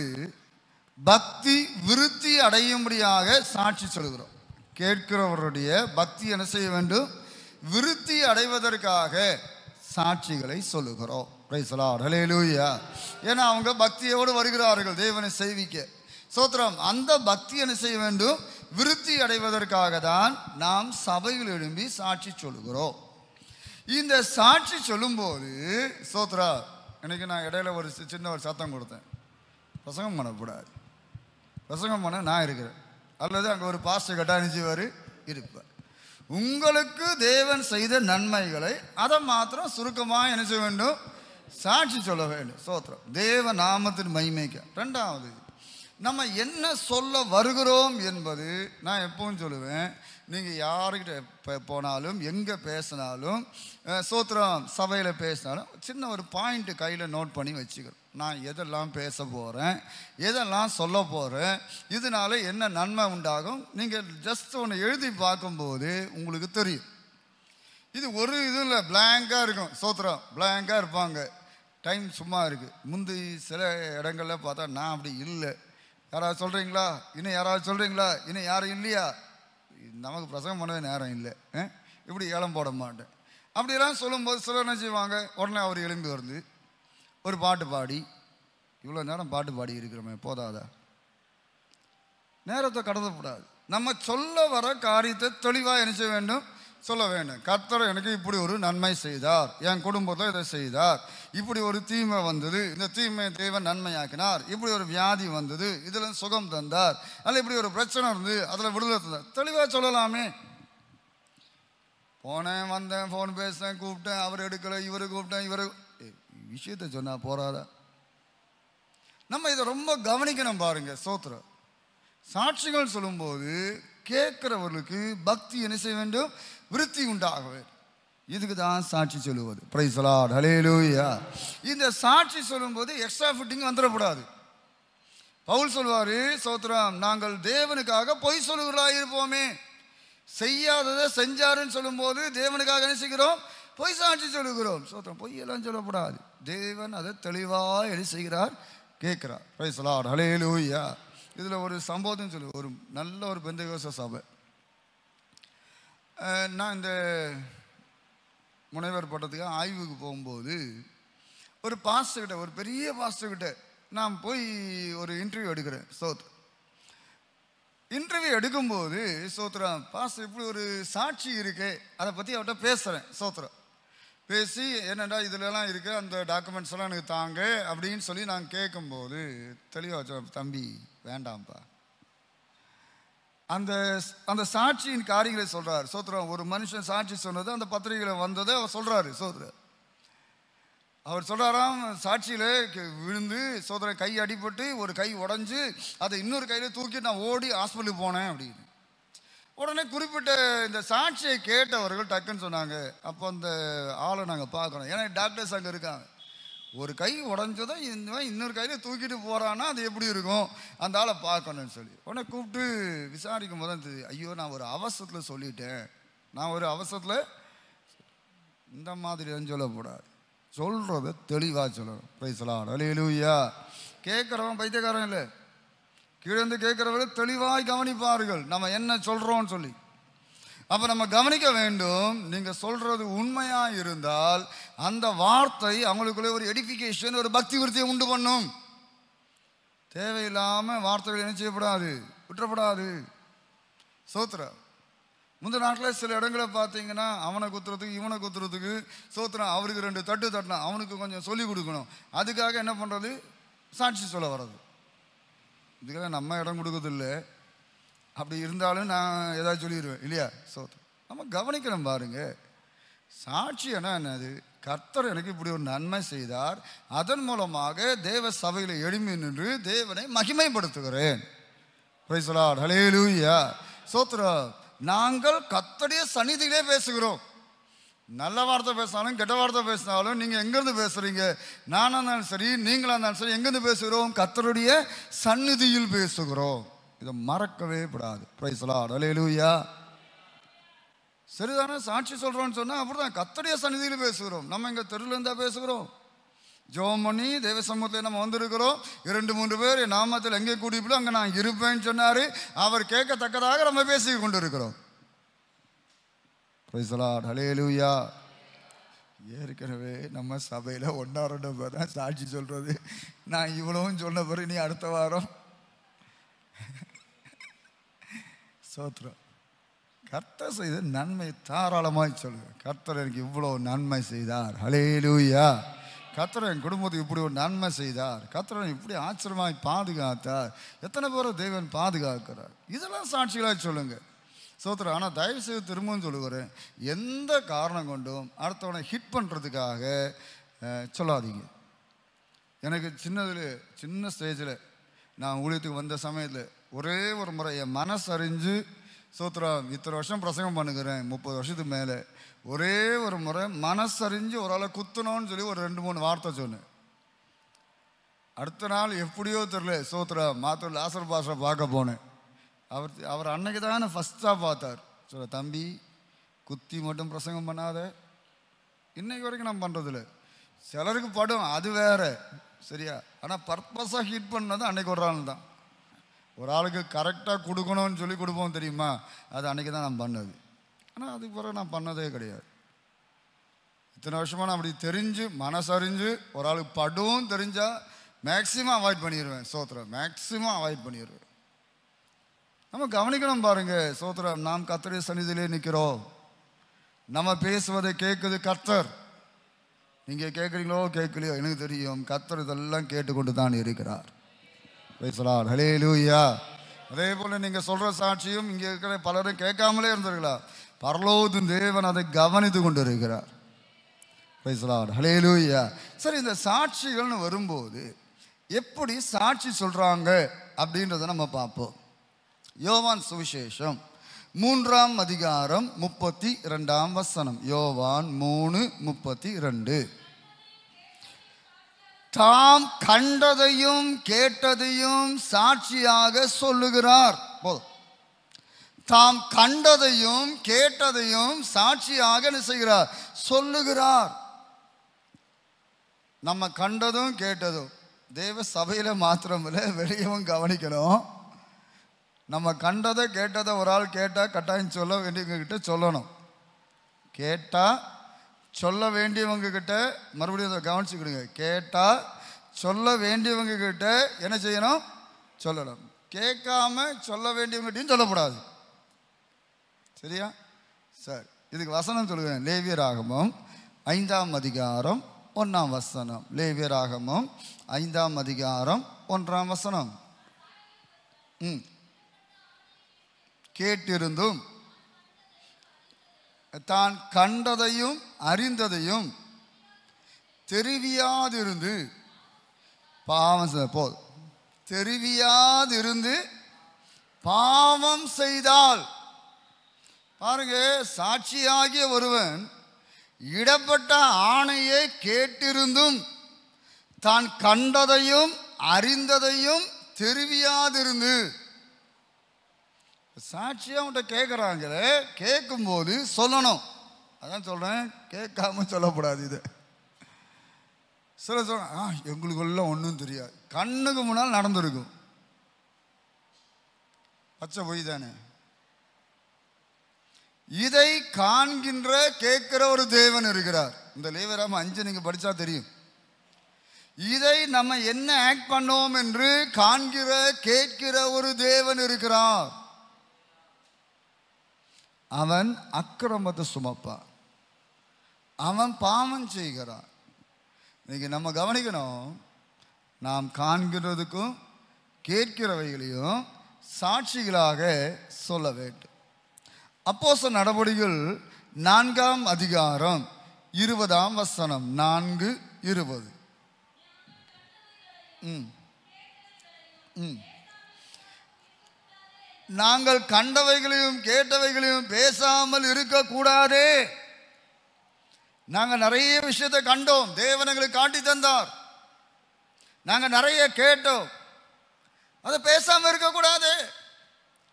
பக்தி விருத்தி அடையும்படியாக சாட்சி சொல்கிறோம். கேட்கிறவருடைய பக்தி என்ன செய்ய வேண்டும், விருத்தி அடைவதற்காக சாட்சிகளை சொல்லுகிறோம். Praise the lord. ஹல்லேலூயா. ஏன்னா அவங்க பக்தியோடு வருகிறார்கள் தேவனை சேவிக்க. சோத்திரம். அந்த பக்தி என்ன செய்ய வேண்டும், விருத்தி அடைவதற்காக தான் நாம் சபையில் எழும்பி சாட்சி சொல்லுகிறோம். இந்த சாட்சி சொல்லும்போது சோத்ரா, எனக்கு நான் இடையில ஒரு சின்ன ஒரு சத்தம் கொடுத்தேன், பிரசங்கம் பண்ணக்கூடாது, பிரசங்கம் பண்ண நான் இருக்கிறேன், அல்லது அங்கே ஒரு பாஸ்டர் கட்டாணிச்சுவார் இருப்பார். உங்களுக்கு தேவன் செய்த நன்மைகளை அதை மாத்திரம் சுருக்கமாக என்ன செய்ய வேண்டும்? சாட்சி சொல்ல வேண்டும். சோத்திரம், தேவ நாமத்தின் மகிமைக்க. ரெண்டாவது, நம்ம என்ன சொல்ல வருகிறோம் என்பது நான் எப்பவும் சொல்லுவேன், நீங்கள் யாருக்கிட்ட போனாலும் எங்கே பேசினாலும் சோத்திரம் சபையில் பேசினாலும் சின்ன ஒரு பாயிண்ட்டு கையில் நோட் பண்ணி வச்சுக்கிறோம். நான் எதெல்லாம் பேச போகிறேன், எதெல்லாம் சொல்ல போகிறேன், இதனால என்ன நன்மை உண்டாகும், நீங்கள் ஜஸ்ட் ஒன்று எழுதி பார்க்கும்போது உங்களுக்கு தெரியும். இது ஒரு இதுவும் இல்லை, பிளாங்காக இருக்கும். சோத்திரம் பிளாங்காக இருப்பாங்க, டைம் சும்மா இருக்குது. முந்தி சில இடங்களில் பார்த்தா நான் அப்படி இல்லை. யாராவது சொல்கிறீங்களா? இன்னும் யாராவது சொல்கிறீங்களா? இன்னும் யாரும் இல்லையா? நமக்கு பிரசங்கம் பண்ணவே நேரம் இல்லை, இப்படி ஏலம் போட மாட்டேன். அப்படியெல்லாம் சொல்லும்போது சிலர் என்ன செய்வாங்க, உடனே அவர் எழும்பி வந்து ஒரு பாட்டு பாடி, இவ்வளோ நேரம் பாட்டு பாடி இருக்கிறோமே போதாதா? நேரத்தை கடத்தக்கூடாது. நம்ம சொல்ல வர காரியத்தை தெளிவாக என்ன செய்ய வேண்டும்? சொல்ல வேண்டும். கர்த்தர் எனக்கு இப்படி ஒரு நன்மை செய்தார், என் குடும்பத்தில் இதை செய்தார், இப்படி ஒரு தீமை வந்தது, இந்த தீமை தேவன் நன்மையாக்கினார், இப்படி ஒரு வியாதி வந்தது, இதில் சுகம் தந்தார், அதில் இப்படி ஒரு பிரச்சனை இருந்து அதில் விடுதலை தந்தார், தெளிவாக சொல்லலாமே. போனேன் வந்தேன், ஃபோன் பேசினேன், கூப்பிட்டேன், அவர் எடுக்கலை, இவரு கூப்பிட்டேன், இவரு விஷயத்தை சொன்னால் போறாதா? நம்ம இதை ரொம்ப கவனிக்கணும் பாருங்க. சோத்திரம், சாட்சிகள் சொல்லும்போது கேட்கிறவர்களுக்கு பக்தி என்ன செய்ய வேண்டும்? விருத்தி உண்டாக வேண்டும். இதுக்கு தான் சாட்சி சொல்லுவது. பிரைஸ் தி லார்ட், ஹல்லேலூயா. இந்த சாட்சி சொல்லும்போது எக்ஸ்ட்ரா ஃபிட்டிங் வந்துடக்கூடாது. பவுல் சொல்வாரு, சோத்திரம், நாங்கள் தேவனுக்காக பொய் சொல்லுகிறவர்களாக இருப்போமே. செய்யாததை செஞ்சாருன்னு சொல்லும்போது தேவனுக்காக என்ன செய்கிறோம்? பொய் சாட்சி சொல்லுகிறோம். சோத்திரம், பொய்யெல்லாம் சொல்லக்கூடாது. தேவன் அதை தெளிவாக என்ன செய்கிறார்? கேட்கிறார். பிரைஸ் தி லார்ட், ஹல்லேலூயா. இதில் ஒரு சம்பவம் சொல்லு. ஒரு நல்ல ஒரு பெந்தேகோஸ்தே சபை, நான் இந்த முனைவர் பட்டத்துக்கு ஆய்வுக்கு போகும்போது ஒரு பாஸ்டர்கிட்ட, ஒரு பெரிய பாஸ்டர்கிட்ட நான் போய் ஒரு இன்டர்வியூ எடுக்கிறேன். சோத்ரம், இன்டர்வியூ எடுக்கும்போது சோத்ரம், பாஸ்டர் இப்படி ஒரு சாட்சி இருக்கு, அதை பற்றி அவர்கிட்ட பேசுகிறேன். சோத்ரம் பேசி, என்னடா இதுலலாம் இருக்குது, அந்த டாக்குமெண்ட்ஸ் எல்லாம் எனக்கு தாங்க அப்படின்னு சொல்லி நான் கேட்கும்போது தெளிவாக, தம்பி வேண்டாம்ப்பா, அந்த அந்த சாட்சியின் காரியங்களை சொல்கிறார். சோத்ரம், ஒரு மனுஷன் சாட்சி சொன்னது அந்த பத்திரிகையில் வந்ததை அவர் சொல்கிறாரு. சோத்ரம், அவர் சொல்கிறாராம், சாட்சியில் விழுந்து சோதரன் கை அடிபட்டு ஒரு கை உடஞ்சி அதை இன்னொரு கையில் தூக்கி நான் ஓடி ஹாஸ்பிட்டலுக்கு போனேன் அப்படின்னு. உடனே குறிப்பிட்ட இந்த சாட்சியை கேட்டவர்கள் டக்குன்னு சொன்னாங்க, அப்போ அந்த ஆளை நாங்கள் பார்க்கணும், ஏன்னா டாக்டர்ஸ் அங்கே இருக்காங்க. ஒரு கை உடஞ்சதை இன்னொரு கையில் தூக்கிட்டு போகிறான்னா அது எப்படி இருக்கும், அந்த ஆளை பார்க்கணும்னு சொல்லி உடனே கூப்பிட்டு விசாரிக்கும் போது தான், ஐயோ நான் ஒரு அவசரத்தில் சொல்லிட்டேன், நான் ஒரு அவசரத்தில் இந்த மாதிரி சொல்லக்கூடாது, சொல்கிறத தெளிவாக சொல்லணும். பிரைஸ் தி லார்ட், ஹல்லேலூயா. கேட்குறவன் பைத்தியக்காரன் இல்லை, கீழேந்து கேட்குறவர்கள் தெளிவாய் கவனிப்பார்கள் நம்ம என்ன சொல்கிறோன்னு சொல்லி. அப்போ நம்ம கவனிக்க வேண்டும், நீங்கள் சொல்கிறது உண்மையாக இருந்தால் அந்த வார்த்தை அவங்களுக்குள்ளே ஒரு எடிஃபிகேஷன், ஒரு பக்தி விருத்தியை உண்டு பண்ணும். தேவையில்லாமல் வார்த்தைகள் என்ன செய்யப்படாது? விட்டுறப்படாது. சோத்திரம், முந்தின நாட்டில் சில இடங்களை பார்த்தீங்கன்னா அவனை குத்துறதுக்கு இவனை குத்துறதுக்கு, சோத்திரம், அவருக்கு 2 தட்டு தட்டினா அவனுக்கு கொஞ்சம் சொல்லி கொடுக்கணும், அதுக்காக என்ன பண்ணுறது? சாட்சி சொல்ல வர்றது. இதுக்கெல்லாம் நம்ம இடம் கொடுக்கறதில்லை. அப்படி இருந்தாலும் நான் ஏதாவது சொல்லிடுவேன் இல்லையா? சோத்திரம், நம்ம கவனிக்கணும் பாருங்க. சாட்சி என்னது? கர்த்தர் எனக்கு இப்படி ஒரு நன்மை செய்தார், அதன் மூலமாக தேவ சபையில் எழும்பி நின்று தேவனை மகிமைப்படுத்துகிறேன். பிரைஸ் தி லார்ட், ஹல்லேலூயா. சோத்திரம், நாங்கள் கர்த்தருடைய சந்நிதியிலே பேசுகிறோம். நல்ல வார்த்தை பேசினாலும் கெட்ட வார்த்தை பேசினாலும் நீங்கள் எங்கேருந்து பேசுகிறீங்க? நானாக இருந்தாலும் சரி, நீங்களாக இருந்தாலும் சரி, எங்கேருந்து பேசுகிறோம்? கர்த்தருடைய சந்நிதியில் பேசுகிறோம். இதை மறக்கவே கூடாது. பிரைஸ் தி லார்ட், ஹல்லேலூயா. சரிதானே? சாட்சி சொல்கிறோன்னு சொன்னால் அப்படிதான், கர்த்தருடைய சந்நிதியில் பேசுகிறோம். நம்ம இங்கே தெருவில் இருந்தால் பேசுகிறோம், ஜெபம் பண்ணி தேவ சமூகத்தில் நம்ம வந்திருக்கிறோம். 2-3 பேர் என் நாமத்தில் எங்கே கூடிப்போ அங்கே நான் இருப்பேன்னு சொன்னார், அவர் கேட்கத்தக்கதாக நம்ம பேசி கொண்டு இருக்கிறோம். பிரைஸ் தி லார்ட், ஹல்லேலூயா. ஏற்கனவே நம்ம சபையில் 1-2 பேர் தான் சாட்சி சொல்கிறது. நான் இவ்வளவும் சொன்ன பிறகு நீ அடுத்த வாரம் சோத்திரம் கர்த்தர் செய்த நன்மை தாராளமாய் சொல்லுங்க. கர்த்தர் எனக்கு இவ்வளோ நன்மை செய்தார், ஹல்லேலூயா. கர்த்தர் என் குடும்பத்துக்கு இப்படி ஒரு நன்மை செய்தார், கர்த்தர் இப்படி ஆச்சரியமாய் பாதுகாத்தார், எத்தனை பேரை தேவன் பாதுகாக்கிறார், இதெல்லாம் சாட்சிகளாக சொல்லுங்க. சோத்திரம். ஆனால் தயவு செய்து திரும்பவும் சொல்லுகிறேன், எந்த காரணம் கொண்டும் அடுத்தவனை ஹிட் பண்ணுறதுக்காக சொல்லாதீங்க. எனக்கு சின்ன ஸ்டேஜில் நான் ஊழியத்துக்கு வந்த சமயத்தில் ஒரே ஒரு முறை என் மனசறிஞ்சு, சோத்திரம், இத்தனை வருஷம் பிரசங்கம் பண்ணுகிறேன், 30 வருஷத்துக்கு மேலே, ஒரே ஒரு முறை மனசறிஞ்சு ஒரு ஆளை குத்தணும்னு சொல்லி ஒரு 2-3 வார்த்தை சொன்னேன். அடுத்த நாள் எப்படியோ தெரியல, சோத்திரம், மாத்தூர் லாசர் பாஷை பார்க்க போனேன். அவர் அன்னைக்கு தான் ஃபஸ்ட்டாக பார்த்தார். சொல்ல, தம்பி, குத்தி மட்டும் பிரசங்கம் பண்ணாத. இன்னைக்கு வரைக்கும் நான் பண்ணுறதில்ல. சிலருக்கு படும், அது வேற, சரியா. ஆனால் பர்பஸாக ஹிட் பண்ணது அன்னைக்கு ஒரு ஆள் தான். ஒரு ஆளுக்கு கரெக்டாக கொடுக்கணும்னு சொல்லி கொடுப்போம் தெரியுமா, அது அன்றைக்கி தான் நான் பண்ணது. ஆனால் அதுக்கு பிறகு நான் பண்ணதே கிடையாது. இத்தனை வருஷமாக நான் அப்படி தெரிஞ்சு மனசறிஞ்சு ஒரு ஆளுக்கு படும் தெரிஞ்சால் மேக்ஸிமம் அவாய்ட் பண்ணிடுவேன். சோத்திரம், மேக்ஸிமம் அவாய்ட் பண்ணிடுவேன். நம்ம கவனிக்கணும் பாருங்க. சோத்திரம், நாம் கர்த்தருடைய சந்நிதியிலே நிற்கிறோம். நம்ம பேசுவதை கேட்குது கர்த்தர். நீங்கள் கேட்குறீங்களோ கேட்கலையோ எனக்கு தெரியும், கர்த்தர் இதெல்லாம் கேட்டுக்கொண்டு தான் இருக்கிறார். ஹல்லேலூயா. அதே போல் நீங்கள் சொல்கிற சாட்சியும் இங்கே இருக்கிற பலரும் கேட்காமலே இருந்திருக்கலாம், பரலோகத்தின் தேவன் அதை கவனித்து கொண்டு இருக்கிறார். ஹல்லேலூயா. சரி, இந்த சாட்சிகள்னு வரும்போது எப்படி சாட்சி சொல்கிறாங்க அப்படின்றத நம்ம பார்ப்போம். யோவான் சுவிசேஷம் 3ஆம் அதிகாரம் 32ஆம் வசனம். யோவான் 3:32. தாம் கண்டதையும் கேட்டதையும் சாட்சியாக சொல்லுகிறார். போதும். தாம் கண்டதையும் கேட்டதையும் சாட்சியாக என்ன செய்கிறார்? சொல்லுகிறார். நம்ம கண்டதும் கேட்டதும் தேவ சபையில் மாத்திரமில்லை, வெளியவும் கவனிக்கணும். நம்ம கண்டதை கேட்டதை ஒரு ஆள் கேட்டால் கட்டாயம் சொல்ல வேண்டியவங்ககிட்ட சொல்லணும். கேட்டால் சொல்ல வேண்டியவங்க கிட்ட, மறுபடியும் அதை கவனிச்சுக்கிடுங்க, கேட்டால் சொல்ல வேண்டியவங்க கிட்ட என்ன செய்யணும்? சொல்லணும். கேட்காம சொல்ல வேண்டியவங்ககிட்டையும் சொல்லக்கூடாது, சரியா? சரி, இதுக்கு வசனம் சொல்லுவேன். லேவியராகமம் 5ஆம் அதிகாரம் 1ஆம் வசனம். லேவியராகமம் 5ஆம் அதிகாரம் 1ஆம் வசனம். கேட்டிருந்தும் தான் கண்டதையும் அறிந்ததையும் தெரிவியாதிருந்து தெரிவியாதிருந்து பாவம் செய்தால், பாருங்க, சாட்சியாகிய ஒருவன் இடப்பட்ட ஆணையை கேட்டிருந்தும் தான் கண்டதையும் அறிந்ததையும் தெரிவியாதிருந்து, சாட்சியாக அவன்கிட்ட கேட்குறாங்களே, கேட்கும்போது சொல்லணும். அதான் சொல்கிறேன், கேட்காம சொல்லக்கூடாது. இது சில சொல்ல, எங்களுக்குள்ள ஒன்றும் தெரியாது, கண்ணுக்கு முன்னால் நடந்திருக்கும், பச்சை பொய் தானே. இதை காண்கின்ற கேட்கிற ஒரு தேவன் இருக்கிறார். இந்த லேவியராகமம் 5 நீங்கள் படித்தா தெரியும். இதை நம்ம என்ன ஆக்ட் பண்ணோம் என்று காண்கிற கேட்கிற ஒரு தேவன் இருக்கிறார். அவன் அக்கிரமத்தை சுமப்பான், அவன் பாவம் செய்கிறான். இன்னைக்கு நம்ம கவனிக்கணும், நாம் காண்கிறதுக்கும் கேட்கிறவைகளையும் சாட்சிகளாக சொல்ல வேண்டும். அப்போஸ்தலர் நடபடிகள் 4ஆம் அதிகாரம் 20ஆம் வசனம். 4:20. நாங்கள் கண்டவைகளையும் கேட்டவைகளையும் பேசாமல் இருக்கக்கூடாதே. நாங்கள் நிறைய விஷயத்தை கண்டோம், தேவன் எங்களுக்கு காட்டி தந்தார். நாங்கள் நிறைய கேட்டோம், அதை பேசாமல் இருக்கக்கூடாது.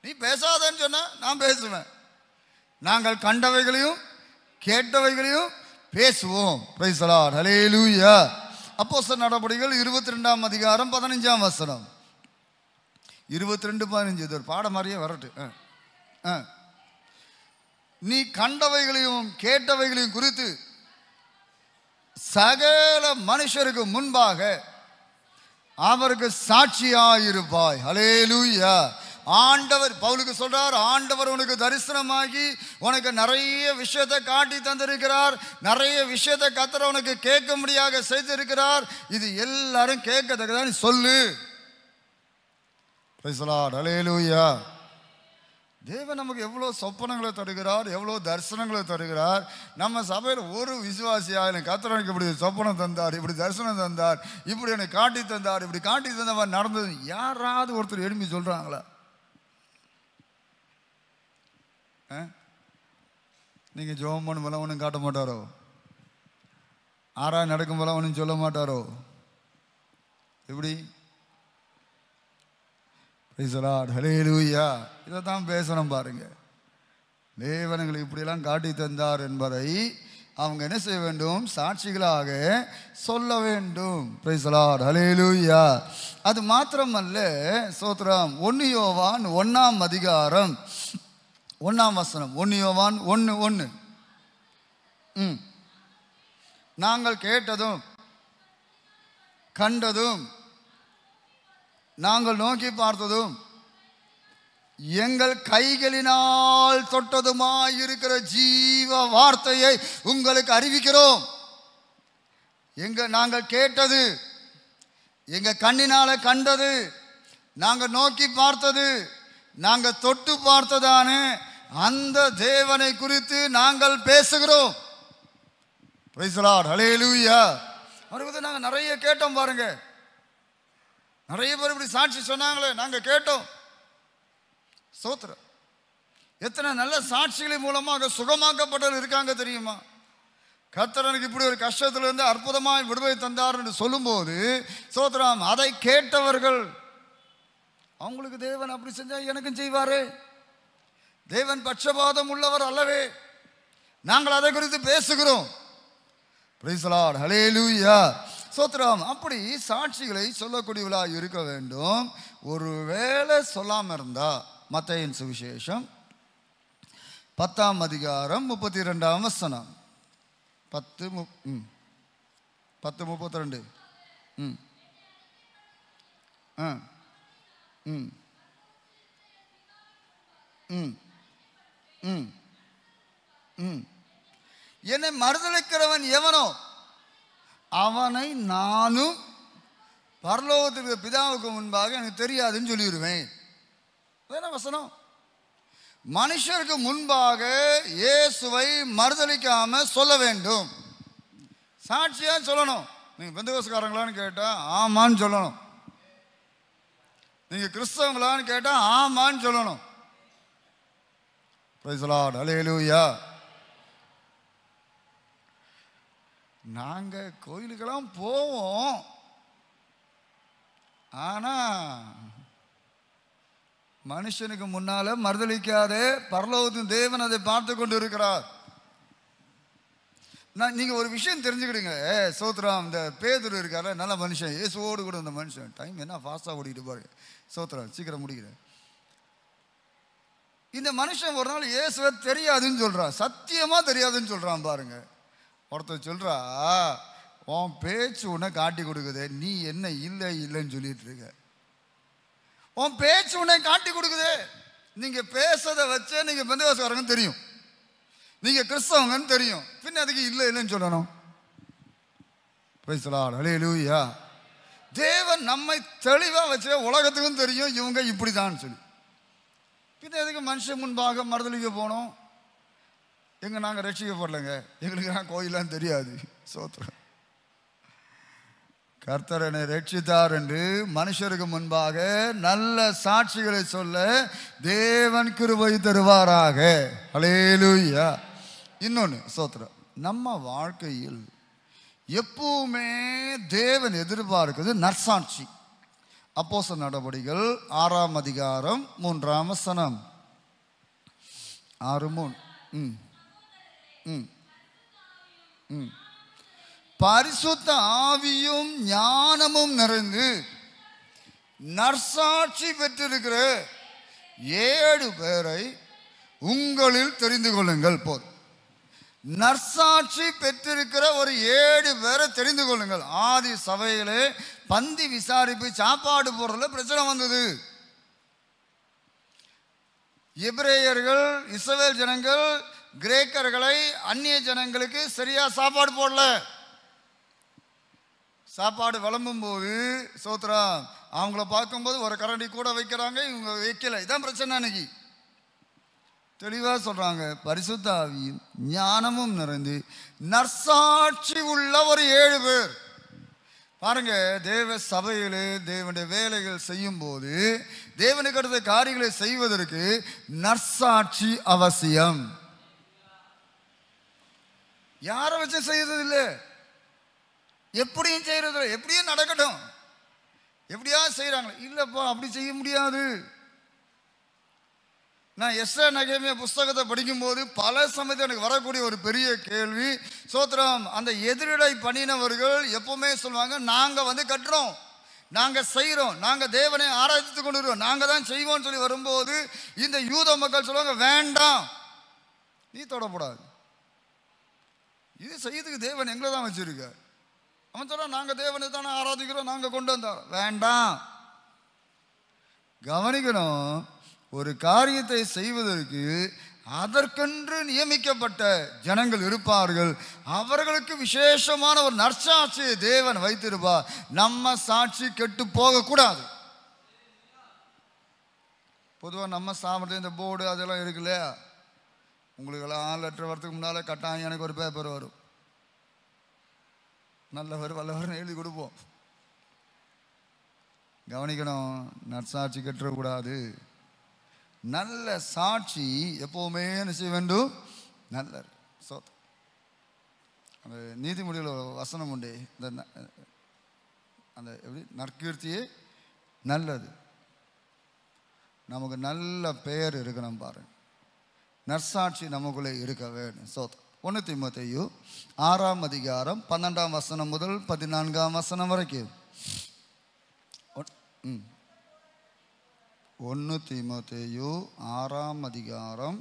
நீ பேசாதன்னு சொன்னா நான் பேசுவேன். நாங்கள் கண்டவைகளையும் கேட்டவைகளையும் பேசுவோம். பிரைஸ் தி லார்ட், ஹல்லேலூயா. அப்போஸ்தலர் நடபடிகள் 22ஆம் அதிகாரம் 15ஆம் வசனம். 22:15. இது ஒரு பாடம் மாதிரியே வரட்டு. நீ கண்டவைகளையும் கேட்டவைகளையும் குறித்து சகல மனுஷருக்கு முன்பாக அவருக்கு சாட்சியாயிருப்பாய். ஹல்லேலூயா. ஆண்டவர் பவுலுக்கு சொல்றார், ஆண்டவர் உனக்கு தரிசனமாகி உனக்கு நிறைய விஷயத்தை காட்டி தந்திருக்கிறார், நிறைய விஷயத்தை கர்த்தர் உனக்கு கேட்கும்படியாக செய்திருக்கிறார். இது எல்லாரும் கேட்கத்தக்கதான் சொல்லு. Praise the lord. ஹல்லேலூயா. தேவன் நமக்கு எவ்வளோ சொப்பனங்களை தருகிறார், எவ்வளோ தரிசனங்களை தருகிறார். நம்ம சபையில் ஒரு விசுவாசியாக எனக்கு கர்த்தர் எனக்கு இப்படி சொப்பனம் தந்தார், இப்படி தரிசனம் தந்தார், இப்படி எனக்கு காட்டி தந்தார், இப்படி காட்டி தந்தவர் நடந்தது யாராவது ஒருத்தர் எழுப்பி சொல்கிறாங்களா? நீங்கள் ஜோம் பண்ணும் போல ஒன்றும் காட்ட மாட்டாரோ? ஆறாவது நடக்கும் போல ஒன்றும் சொல்ல மாட்டாரோ? எப்படி? ஹல்லேலூயா. இதை தான் பேசணும் பாருங்க. தேவன் எங்களுக்கு இப்படியெல்லாம் காட்டி தந்தார் என்பதை அவங்க என்ன செய்ய வேண்டும்? சாட்சிகளாக சொல்ல வேண்டும். Praise the lord. ஹல்லேலூயா. அது மாத்திரமல்ல, ஸ்தோத்திரம். 1 யோவான் 1ஆம் அதிகாரம் 1ஆம் வசனம். 1 யோவான் 1:1. நாங்கள் கேட்டதும் கண்டதும் நாங்கள் நோக்கி பார்த்ததும் எங்கள் கைகளினால் தொட்டதுமாய் இருக்கிற ஜீவ வார்த்தையை உங்களுக்கு அறிவிக்கிறோம். நாங்கள் கேட்டது, எங்க கண்ணினால கண்டது, நாங்கள் நோக்கி பார்த்தது, நாங்கள் தொட்டு பார்த்ததான அந்த தேவனை குறித்து நாங்கள் பேசுகிறோம். Praise the lord. ஹல்லேலூயா. அவருக்கு நாங்கள் நிறைய கேட்டோம் பாருங்க. நிறைய பேர் இப்படி சாட்சி சொன்னாங்களே, நாங்கள் கேட்டோம். ஸ்தோத்திரம். எத்தனை நல்ல சாட்சிகளின் மூலமாக சுகமாக்கப்பட்டவர்கள் இருக்காங்க தெரியுமா? கர்த்தர் எனக்கு இப்படி ஒரு கஷ்டத்திலிருந்து அற்புதமாய் விடுதலை தந்தார் என்று சொல்லும்போது, ஸ்தோத்திரம், அதை கேட்டவர்கள் அவங்களுக்கு தேவன் அப்படி செஞ்சா எனக்கும் செய்வாரே. தேவன் பட்சபாதம் உள்ளவர் அல்லவே. நாங்கள் அதை குறித்து பேசுகிறோம். Praise the lord. ஹல்லேலூயா. ஸ்தோத்திரம். அப்படி சாட்சிகளை சொல்லக்கூடியவர்களாக இருக்க வேண்டும். ஒருவேளை சொல்லாமல் இருந்தா மத்தேயின் சுவிசேஷம் 10ஆம் அதிகாரம் 32ஆம் வசனம். 10:32. என்னை மறுதலிக்கிறவன் எவனோ அவனை நானும் பரலோகத்திற்கு பிதாவுக்கு முன்பாக எனக்கு தெரியாதுன்னு சொல்லிடுவேன். அதான வசனம். மனுஷருக்கு முன்பாக இயேசுவை மறுதலிக்காம சொல்ல வேண்டும். சாட்சியா சொல்லணும். நீங்க பெந்தகோஸ்தேக்காரங்களான்னு கேட்டா ஆமான்னு சொல்லணும். நீங்க கிறிஸ்தவங்களான்னு கேட்டா ஆமான்னு சொல்லணும். Praise the lord. ஹல்லேலூயா. நாங்க கோயிலுக்கெல்லாம் போவோம், ஆனா மனுஷனுக்கு முன்னால மறுதலிக்காதே, பரலோகத்தின் தேவன் அதை பார்த்து கொண்டு இருக்கிறார். நீங்க ஒரு விஷயம் தெரிஞ்சுக்கிடுங்க. சோத்ராம், இந்த பேதுரு இருக்காரு, நல்ல மனுஷன், இயேசுவோடு கூட இந்த மனுஷன். டைம் என்ன ஃபாஸ்டா ஓடிட்டு பாருங்க. சோத்ராம், சீக்கிரம் முடிக்கிறேன். இந்த மனுஷன் ஒரு நாள் இயேசுவை தெரியாதுன்னு சொல்றான், சத்தியமா தெரியாதுன்னு சொல்றான் பாருங்க. ஒருத்தர் சொல்றா, உன் பேச்சு உன்னை காட்டி கொடுக்குது, நீ என்ன இல்லை இல்லைன்னு சொல்லிட்டு இருக்க. உன் பேச்சு உன்னை காட்டி கொடுக்குது. நீங்க பேசுறத வச்சே நீங்க பெந்தகோஸ்தேக்காரங்கன்னு தெரியும், நீங்க கிறிஸ்தவங்கன்னு தெரியும், பின்ன அதுக்கு இல்லை இல்லைன்னு சொல்லணும். Praise the lord. ஹல்லேலூயா. தேவன் நம்மை தெளிவா வச்ச உலகத்துக்கும் தெரியும் இவங்க இப்படிதான் சொல்லி, பின்ன எதுக்கு மனுஷன் முன்பாக மறுதலிக்க போனோம்? எங்க நாங்கள் ரட்சிக்கப்படலைங்க, எங்களுக்கு நான் கோயிலாம் தெரியாது. சோத்திரம். கர்த்தர் என்னை ரட்சித்தார் என்று மனுஷருக்கு முன்பாக நல்ல சாட்சிகளை சொல்ல தேவன் கிருபை தருவாராக. ஹல்லேலூயா. இன்னொன்று, சோத்திரம், நம்ம வாழ்க்கையில் எப்பவுமே தேவன் எதிர்பார்க்கிறது நற்சாட்சி. அப்போஸ்தலர் நடபடிகள் 6ஆம் அதிகாரம் 3ஆம் வசனம். 6:3. பரிசுத்த ஆவியும் ஞானமும் நிறைந்து நற்சாட்சி பெற்றிருக்கிற 7 பேரை உங்களில் தெரிந்து கொள்ளுங்கள். போதும். நற்சாட்சி பெற்றிருக்கிற ஒரு 7 பேரை தெரிந்து கொள்ளுங்கள். ஆதி சபையிலே பந்தி விசாரிப்பு சாப்பாடு போடுறதுல பிரச்சனை வந்தது. எபிரேயர்கள், இஸ்ரவேல் ஜனங்கள் கிரேக்கர்களை, அந்நிய ஜனங்களுக்கு சரியா சாப்பாடு போடல. சாப்பாடு விளம்பும் போது சோத்ரம் அவங்கள பார்க்கும்போது ஒரு கரண்டி கூட வைக்கிறாங்க, இவங்க வைக்கல. இதான் பிரச்சனை. அன்னைக்கு தெளிவா சொல்றாங்க, பரிசுத்த ஆவியும் ஞானமும் நிறைந்து நற்சாட்சி உள்ள ஒரு 7 பேர். பாருங்க, தேவ சபையிலே தேவனுடைய வேலைகள் செய்யும் போது, தேவனுக்கு அடுத்த காரியங்களை செய்வதற்கு நற்சாட்சி அவசியம். யாரை வச்சு செய்யறது இல்லை, எப்படியும் செய்யறது, எப்படியும் நடக்கட்டும், எப்படியா செய்யறாங்க. இல்லப்பா அப்படி செய்ய முடியாது. நான் எஸ்ரா நெகேமியா புஸ்தகத்தை படிக்கும்போது பல சமயத்தில் எனக்கு வரக்கூடிய ஒரு பெரிய கேள்வி, சோத்திரம், அந்த எதிரிடை பண்ணினவர்கள் எப்பவுமே சொல்லுவாங்க, நாங்க கட்டுறோம், நாங்க செய்யறோம், நாங்க தேவனை ஆராய்த்து கொண்டு வருவோம், நாங்க தான் செய்வோம் சொல்லி வரும்போது இந்த யூத மக்கள் சொல்லுவாங்க, வேண்டாம், நீ தொடப்படாது, இது செய்யறதுக்கு தேவன் எங்களை தான் வச்சிருக்க. அவன் சொல்றான், நாங்க தேவனை தானே ஆராதிக்கிறோம், நாங்க கொண்டு வந்தோம். வேண்டாம். கவனிக்கணும், ஒரு காரியத்தை செய்வதற்கு அதற்கென்று நியமிக்கப்பட்ட ஜனங்கள் இருப்பார்கள். அவர்களுக்கு விசேஷமான ஒரு நற்சாட்சியை தேவன் வைத்திருப்பார். நம்ம சாட்சி கெட்டு போக கூடாது. பொதுவாக நம்ம சாப்பிட்ற இந்த போர்டு அதெல்லாம் இருக்குல்ல, உங்களுக்கெல்லாம் லெட்டர் வரதுக்கு முன்னால கட்டாயம் எனக்கு ஒரு பேப்பர் வரும், நல்லவர் வல்லவர்னு எழுதி கொடுப்போம். கவனிக்கணும், நற்சாட்சி கெட்டக்கூடாது. நல்ல சாட்சி எப்பவுமே என்ன செய்ய வேண்டும், நல்ல. அந்த நீதிமொழியில் வசனம் உண்டு, இந்த அந்த எப்படி நற்கீர்த்தியே நல்லது. நமக்கு நல்ல பெயர் இருக்கணும் பாருங்க, நற்சாட்சி நமக்குள்ளே இருக்க வேண்டும். 1 தீமோத்தேயு 6ஆம் அதிகாரம் 12ஆம் வசனம் முதல் 14ஆம் வசனம் வரைக்கும். 1 தீமோத்தேயு 6ஆம் அதிகாரம்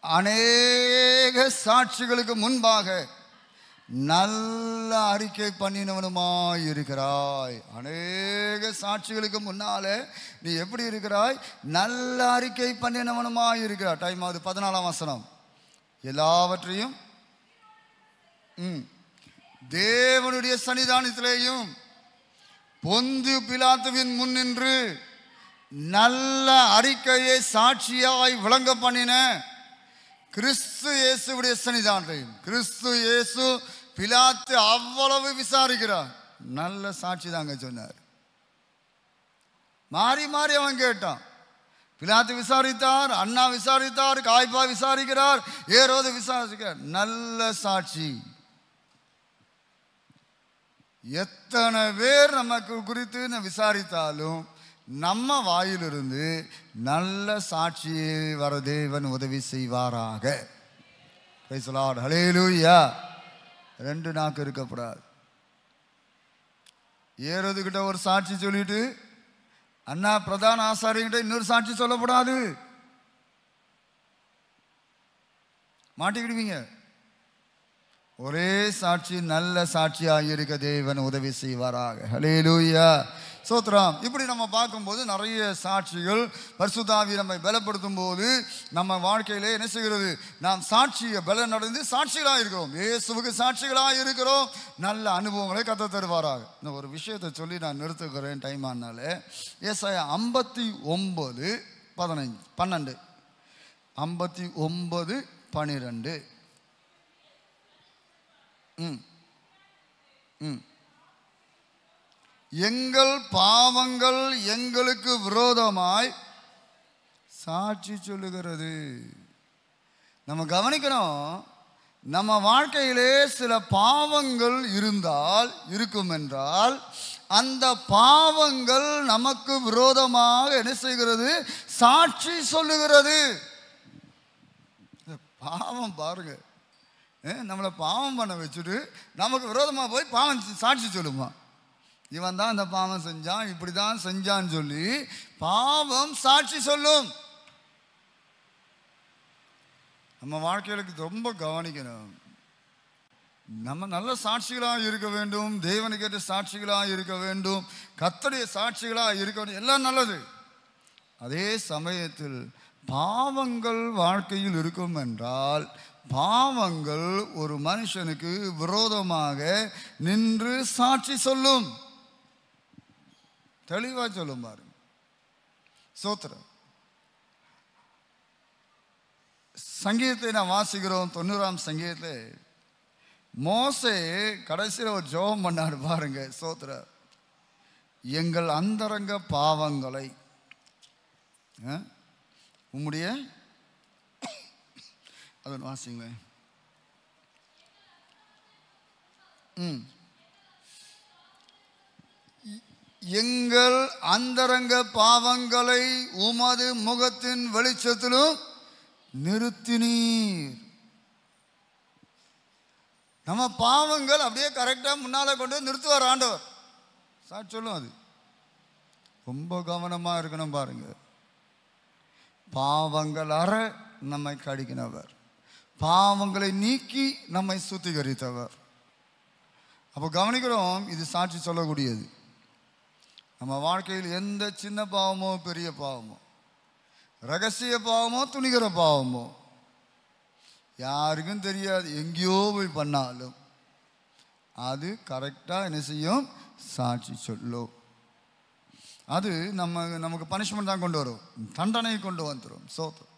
அநேக சாட்சிகளுக்கு முன்பாக நல்ல அறிக்கை பண்ணினவனுமாய் இருக்கிறாய். அநேக சாட்சிகளுக்கு முன்னால நீ எப்படி இருக்கிறாய், நல்ல அறிக்கை பண்ணினவனுமாய் இருக்கிறாய். டைம் ஆகுது. 14ஆம் வசனம். எல்லாவற்றையும் தேவனுடைய சன்னிதானத்திலேயும் பொந்து பிலாத்துவின் முன் நின்று நல்ல அறிக்கையை சாட்சியாய் விளங்க பண்ணின கிறிஸ்து இயேசுடைய சன்னிதானத்தையும். கிறிஸ்து இயேசு பிலாத்து அவ்வளவு விசாரிக்கிறார், நல்ல சாட்சி தாங்க சொன்னார். மாறி மாறி அவன் கேட்டான். பிலாத்து விசாரித்தார், அண்ணா விசாரித்தார், காய்பா விசாரிக்கிறார், ஏரோது விசாரிக்கிறார். நல்ல சாட்சி. எத்தனை பேர் நமக்கு குறித்து விசாரித்தாலும் நம்ம வாயிலிருந்து நல்ல சாட்சியை வர தேவன் உதவி செய்வாராக. Price the lord. ஹல்லேலூயா. 2 நாக்கு இருக்கப்படாது. ஏரோது கிட்ட ஒரு சாட்சி சொல்லிட்டு அண்ணா பிரதான ஆசாரியங்கிட்ட இன்னொரு சாட்சி சொல்லப்படாது, மாட்டிக்கிடுவீங்க. ஒரே சாட்சி, நல்ல சாட்சியாக இருக்க தேவன் உதவி செய்வாராக. ஹல்லேலூயா. சோத்ரம். இப்படி நம்ம பார்க்கும்போது நிறைய சாட்சிகள், பரிசுத்த ஆவி நம்மை பலப்படுத்தும் போது நம்ம வாழ்க்கையிலே என்ன செய்கிறது, நாம் சாட்சியை பலம் நடந்து சாட்சிகளாக இருக்கிறோம், இயேசுவுக்கு சாட்சிகளாக இருக்கிறோம். நல்ல அனுபவங்களை கத்த தருவாராக. இந்த ஒரு விஷயத்தை சொல்லி நான் நிறுத்துக்கிறேன், டைம் ஆனால. ஏசாயா 59:12 59:12 எங்கள் பாவங்கள் எங்களுக்கு விரோதமாய் சாட்சி சொல்லுகிறது. நம்ம கவனிக்கணும், நம்ம வாழ்க்கையிலே சில பாவங்கள் இருந்தால் இருக்கும் என்றால் அந்த பாவங்கள் நமக்கு விரோதமாக என்ன செய்கிறது, சாட்சி சொல்லுகிறது. பாவம் பாருங்க, நம்மளை பாவம் பண்ண வச்சுட்டு நமக்கு விரோதமாக போய் பாவம் சாட்சி சொல்லுமா, இவன் தான் இந்த பாவம் செஞ்சான், இப்படி தான் செஞ்சான்னு சொல்லி பாவம் சாட்சி சொல்லும். நம்ம வாழ்க்கைகளுக்கு ரொம்ப கவனிக்கணும். நம்ம நல்ல சாட்சிகளாக இருக்க வேண்டும், தேவனுக்கேற்ற சாட்சிகளாக இருக்க வேண்டும், கர்த்தருடைய சாட்சிகளாக இருக்க வேண்டும், எல்லாம் நல்லது. அதே சமயத்தில் பாவங்கள் வாழ்க்கையில் இருக்கும் என்றால் பாவங்கள் ஒரு மனுஷனுக்கு விரோதமாக நின்று சாட்சி சொல்லும். தெளிவா சொல்லும் பாருங்க. ஸ்தோத்திரம். சங்கீதத்தை நான் வாசிக்கிறோம். 90ஆம் சங்கீதத்தில் மோசே கடைசியில் ஒரு ஜெபம் பண்ணாரு பாருங்க. ஸ்தோத்திரம். எங்கள் அந்தரங்க பாவங்களை உம்முடைய அது வாசிங்களேன். எங்கள் அந்தரங்க பாவங்களை உமது முகத்தின் வெளிச்சத்திலும் நிறுத்தினீர். நம்ம பாவங்கள் அப்படியே கரெக்டா முன்னால கொண்டு நிறுத்துவார் ஆண்டவர். சாட்சி சொல்லும். அது ரொம்ப கவனமா இருக்கணும் பாருங்க. பாவங்கள் அற நம்மை கடிக்கினவர், பாவங்களை நீக்கி நம்மை சுத்திகரித்தவர். அப்போ கவனிக்கிறோம், இது சாட்சி சொல்லக்கூடியது. நம்ம வாழ்க்கையில் எந்த சின்ன பாவமோ பெரிய பாவமோ, ரகசிய பாவமோ துணிகிற பாவமோ, யாருக்கும் தெரியாது, எங்கேயோ போய் பண்ணாலும் அது கரெக்டாக என்ன செய்யும்? சாட்சி சொல்லும். அது நமக்கு பனிஷ்மெண்ட் தான் கொண்டு வரும், தண்டனை கொண்டு வந்துடும். சோத்திரம்.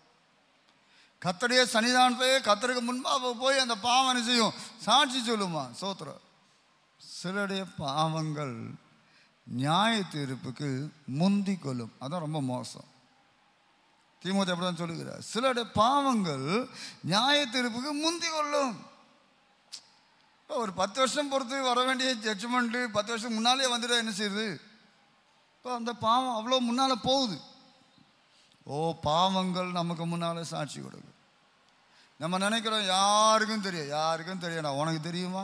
கர்த்தருடைய சன்னிதானத்திலே கர்த்தருக்கு முன்பாக போய் அந்த பாவம் என்ன செய்யும்? சாட்சி சொல்லுமா. சோத்திரம். சிலருடைய பாவங்கள் நியாய தீர்ப்புக்கு முந்தி கொள்ளும். அதான் ரொம்ப மோசம். தீமோத்தேயு அப்படிதான் சொல்லுகிறார். சிலருடைய பாவங்கள் நியாய தீர்ப்புக்கு முந்தி கொள்ளும். ஒரு 10 வருஷம் பொறுத்து வர வேண்டிய ஜட்ஜ்மெண்ட் 10 வருஷம் முன்னாலே வந்துட்டு என்ன செய்யுது? இப்போ அந்த பாவம் அவ்வளோ முன்னால் போகுது. பாவங்கள் நமக்கு முன்னால் சாட்சி கொடுக்கு. நம்ம நினைக்கிறோம் யாருக்கும் தெரியும், யாருக்கும் தெரியடா. உனக்கு தெரியுமா?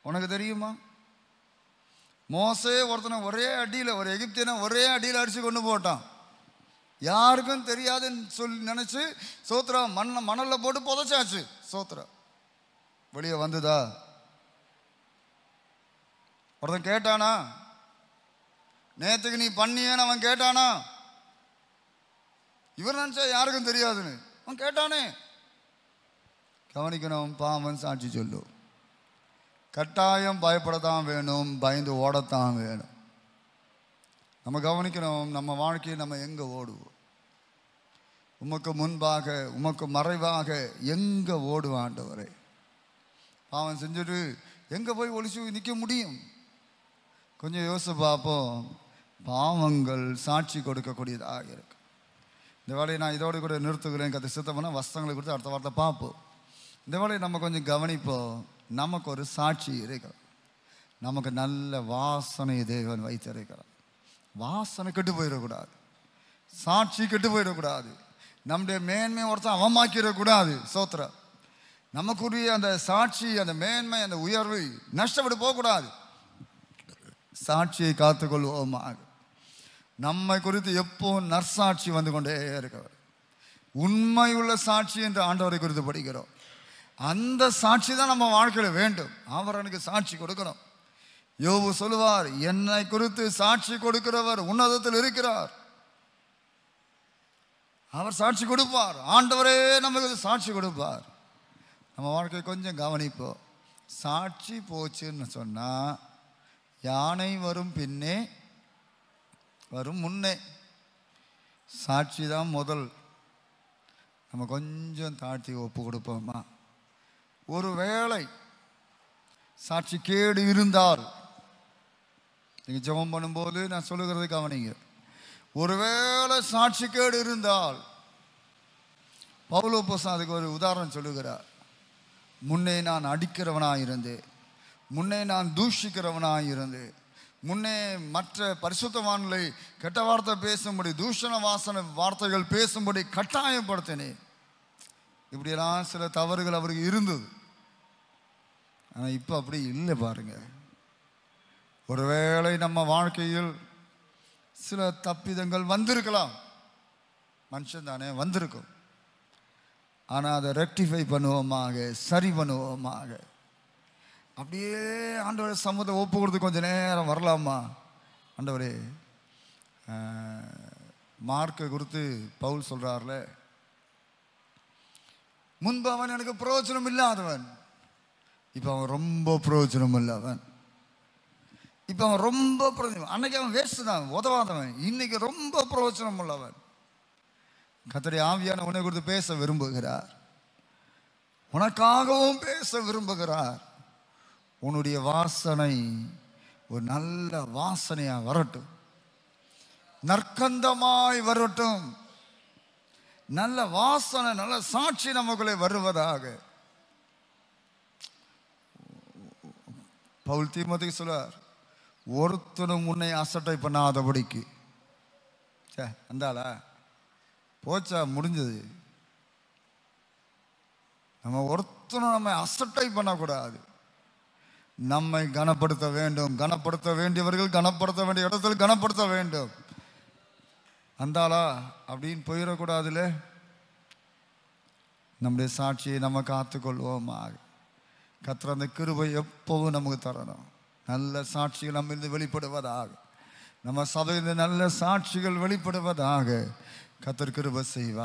உனக்கு தெரியுமா? மோசே ஒருத்தனை ஒரே அடியில், ஒரு எகிப்தியனை ஒரே அடியில் அடித்து கொண்டு போட்டான். யாருக்கும் தெரியாதுன்னு சொல்லி நினச்சி சோத்திரம் மணலில் போட்டு புதைச்சாச்சு. சோத்திரம். வெளியே வந்துதா? ஒருத்தன் கேட்டானா? நேற்றுக்கு நீ பண்ணியேன்னு அவன் கேட்டானா? இவர் நினச்சா யாருக்கும் தெரியாதுன்னு அவன் கேட்டானே. கவனிக்கணும், பாவம் சாட்சி சொல்லும். கட்டாயம் பயப்படத்தான் வேணும், பயந்து ஓடத்தான் வேணும். நம்ம கவனிக்கணும், நம்ம வாழ்க்கையை நம்ம எங்கே ஓடுவோம்? உமக்கு முன்பாக, உமக்கு மறைவாக எங்கே ஓடுவோம் ஆண்டவரே? பாவம் செஞ்சுட்டு எங்கே போய் ஒளிச்சு நிற்க முடியும்? கொஞ்சம் யோசிச்சு பார்ப்போம். பாவங்கள் சாட்சி கொடுக்கக்கூடியதாக இருக்கு. இந்த வேலையை நான் இதோடு கூட நிறுத்துகிறேன். கதை சித்தமான வஸ்திரங்களை கொடுத்து அடுத்த வாரத்தை பார்ப்போம். இந்த வேலையை நம்ம கொஞ்சம் கவனிப்போம். நமக்கு ஒரு சாட்சி இருக்கிறோம். நமக்கு நல்ல வாசனை தேவன் வைத்திருக்கிறார். வாசனை கெட்டு போயிடக்கூடாது, சாட்சி கெட்டு போயிடக்கூடாது, நம்முடைய மேன்மை ஒருத்தன் அவமாக்கிடக்கூடாது. சோத்திரம். நமக்குரிய அந்த சாட்சி, அந்த மேன்மை, அந்த உயர்வு நஷ்டப்பட்டு போகக்கூடாது. சாட்சியை காத்துக்கொள்வோமாக. நம்மை குறித்து எப்போ நற்சாட்சி வந்து கொண்டே இருக்கிறவர். உண்மை உள்ள சாட்சி என்று ஆண்டவரை குறித்து படிக்கிறோம். அந்த சாட்சி தான் நம்ம வாழ்க்கையில் வேண்டும். அவர் எனக்கு சாட்சி கொடுக்கணும். யோபு சொல்லுவார், என்னை குறித்து சாட்சி கொடுக்கிறவர் உன்னதத்தில் இருக்கிறார். அவர் சாட்சி கொடுப்பார். ஆண்டவரே நமக்கு சாட்சி கொடுப்பார். நம்ம வாழ்க்கை கொஞ்சம் கவனிப்போம். சாட்சி போச்சுன்னு சொன்னால் யானை வரும் பின்னே வரும் முன்னே. சாட்சி தான் முதல். நம்ம கொஞ்சம் தாழ்த்தி ஒப்பு கொடுப்போமா? ஒரு வேளை சாட்சி கேடு இருந்தால், நீங்கள் ஜெபம் பண்ணும்போது நான் சொல்லுகிறது கவனிங்க. ஒருவேளை சாட்சி கேடு இருந்தால், பவுல் அப்போஸ்தலன் அதுக்கு ஒரு உதாரணம் சொல்லுகிறார். முன்னே நான் அடிக்கிறவனாயிருந்தேன், முன்னே நான் தூஷிக்கிறவனாக இருந்து, முன்னே மற்ற பரிசுத்தவான்களை கெட்ட வார்த்தை பேசும்படி, தூஷண வாசன வார்த்தைகள் பேசும்படி கட்டாயப்படுத்தினேன். இப்படியெல்லாம் சில தவறுகள் அவருக்கு இருந்தது. ஆனால் இப்போ அப்படி இல்லை பாருங்க. ஒருவேளை நம்ம வாழ்க்கையில் சில தப்பிதங்கள் வந்திருக்கலாம். மனுஷன் தானே, வந்திருக்கும். ஆனால் அதை ரெக்டிஃபை பண்ணுவோமாக, சரி பண்ணுவோமாக. அப்படியே ஆண்டவரை சமூகத்தை ஒப்பு கொடுத்து கொஞ்சம் நேரம் வரலாமா? ஆண்டவரே, மார்க்கை குறித்து பவுல் சொல்கிறார்ல, முன்பு அவன் எனக்கு பிரயோஜனம் இல்லாதவன், இப்போ அவன் ரொம்ப பிரயோஜனம் இல்லாதவன். இப்போ அவன் ரொம்ப பிரயோஜனம். அன்னைக்கு அவன் வேஸ்ட் தான், உதவாதவன். இன்னைக்கு ரொம்ப பிரயோஜனம் உள்ளவன். கர்த்தருடைய ஆவியான உன்னை குறித்து பேச விரும்புகிறார், உனக்காகவும் பேச விரும்புகிறார். உன்னுடைய வாசனை ஒரு நல்ல வாசனையா வரட்டும், நற்கந்தமாய் வரட்டும். நல்ல வாசனை, நல்ல சாட்சி நமக்குள்ளே வருவதாக. பவுல் தீமோத்தேயுக்கு சொல்றார், ஒருத்தனும் உன்னை அசட்டை பண்ணாதபடிக்கு. அந்தாளா போச்சா, முடிஞ்சது. நம்ம ஒருத்தனும் நம்ம அசட்டை பண்ணக்கூடாது. நம்மை கனப்படுத்த வேண்டும். கனப்படுத்த வேண்டியவர்கள் கனப்படுத்த வேண்டிய இடத்துல கனப்படுத்த வேண்டும். அந்தாளா அப்படின்னு போயிடக்கூடாதுல்ல. நம்முடைய சாட்சியை நம்ம காத்துக்கொள்வோமாக. கர்த்தர் அந்த கிருபை எப்பவும் நமக்கு தரணும். நல்ல சாட்சிகள் நம்மிருந்து வெளிப்படுவதாக, நம்ம சபையிலிருந்து நல்ல சாட்சிகள் வெளிப்படுவதாக கர்த்தர் கிருபை செய்வார்.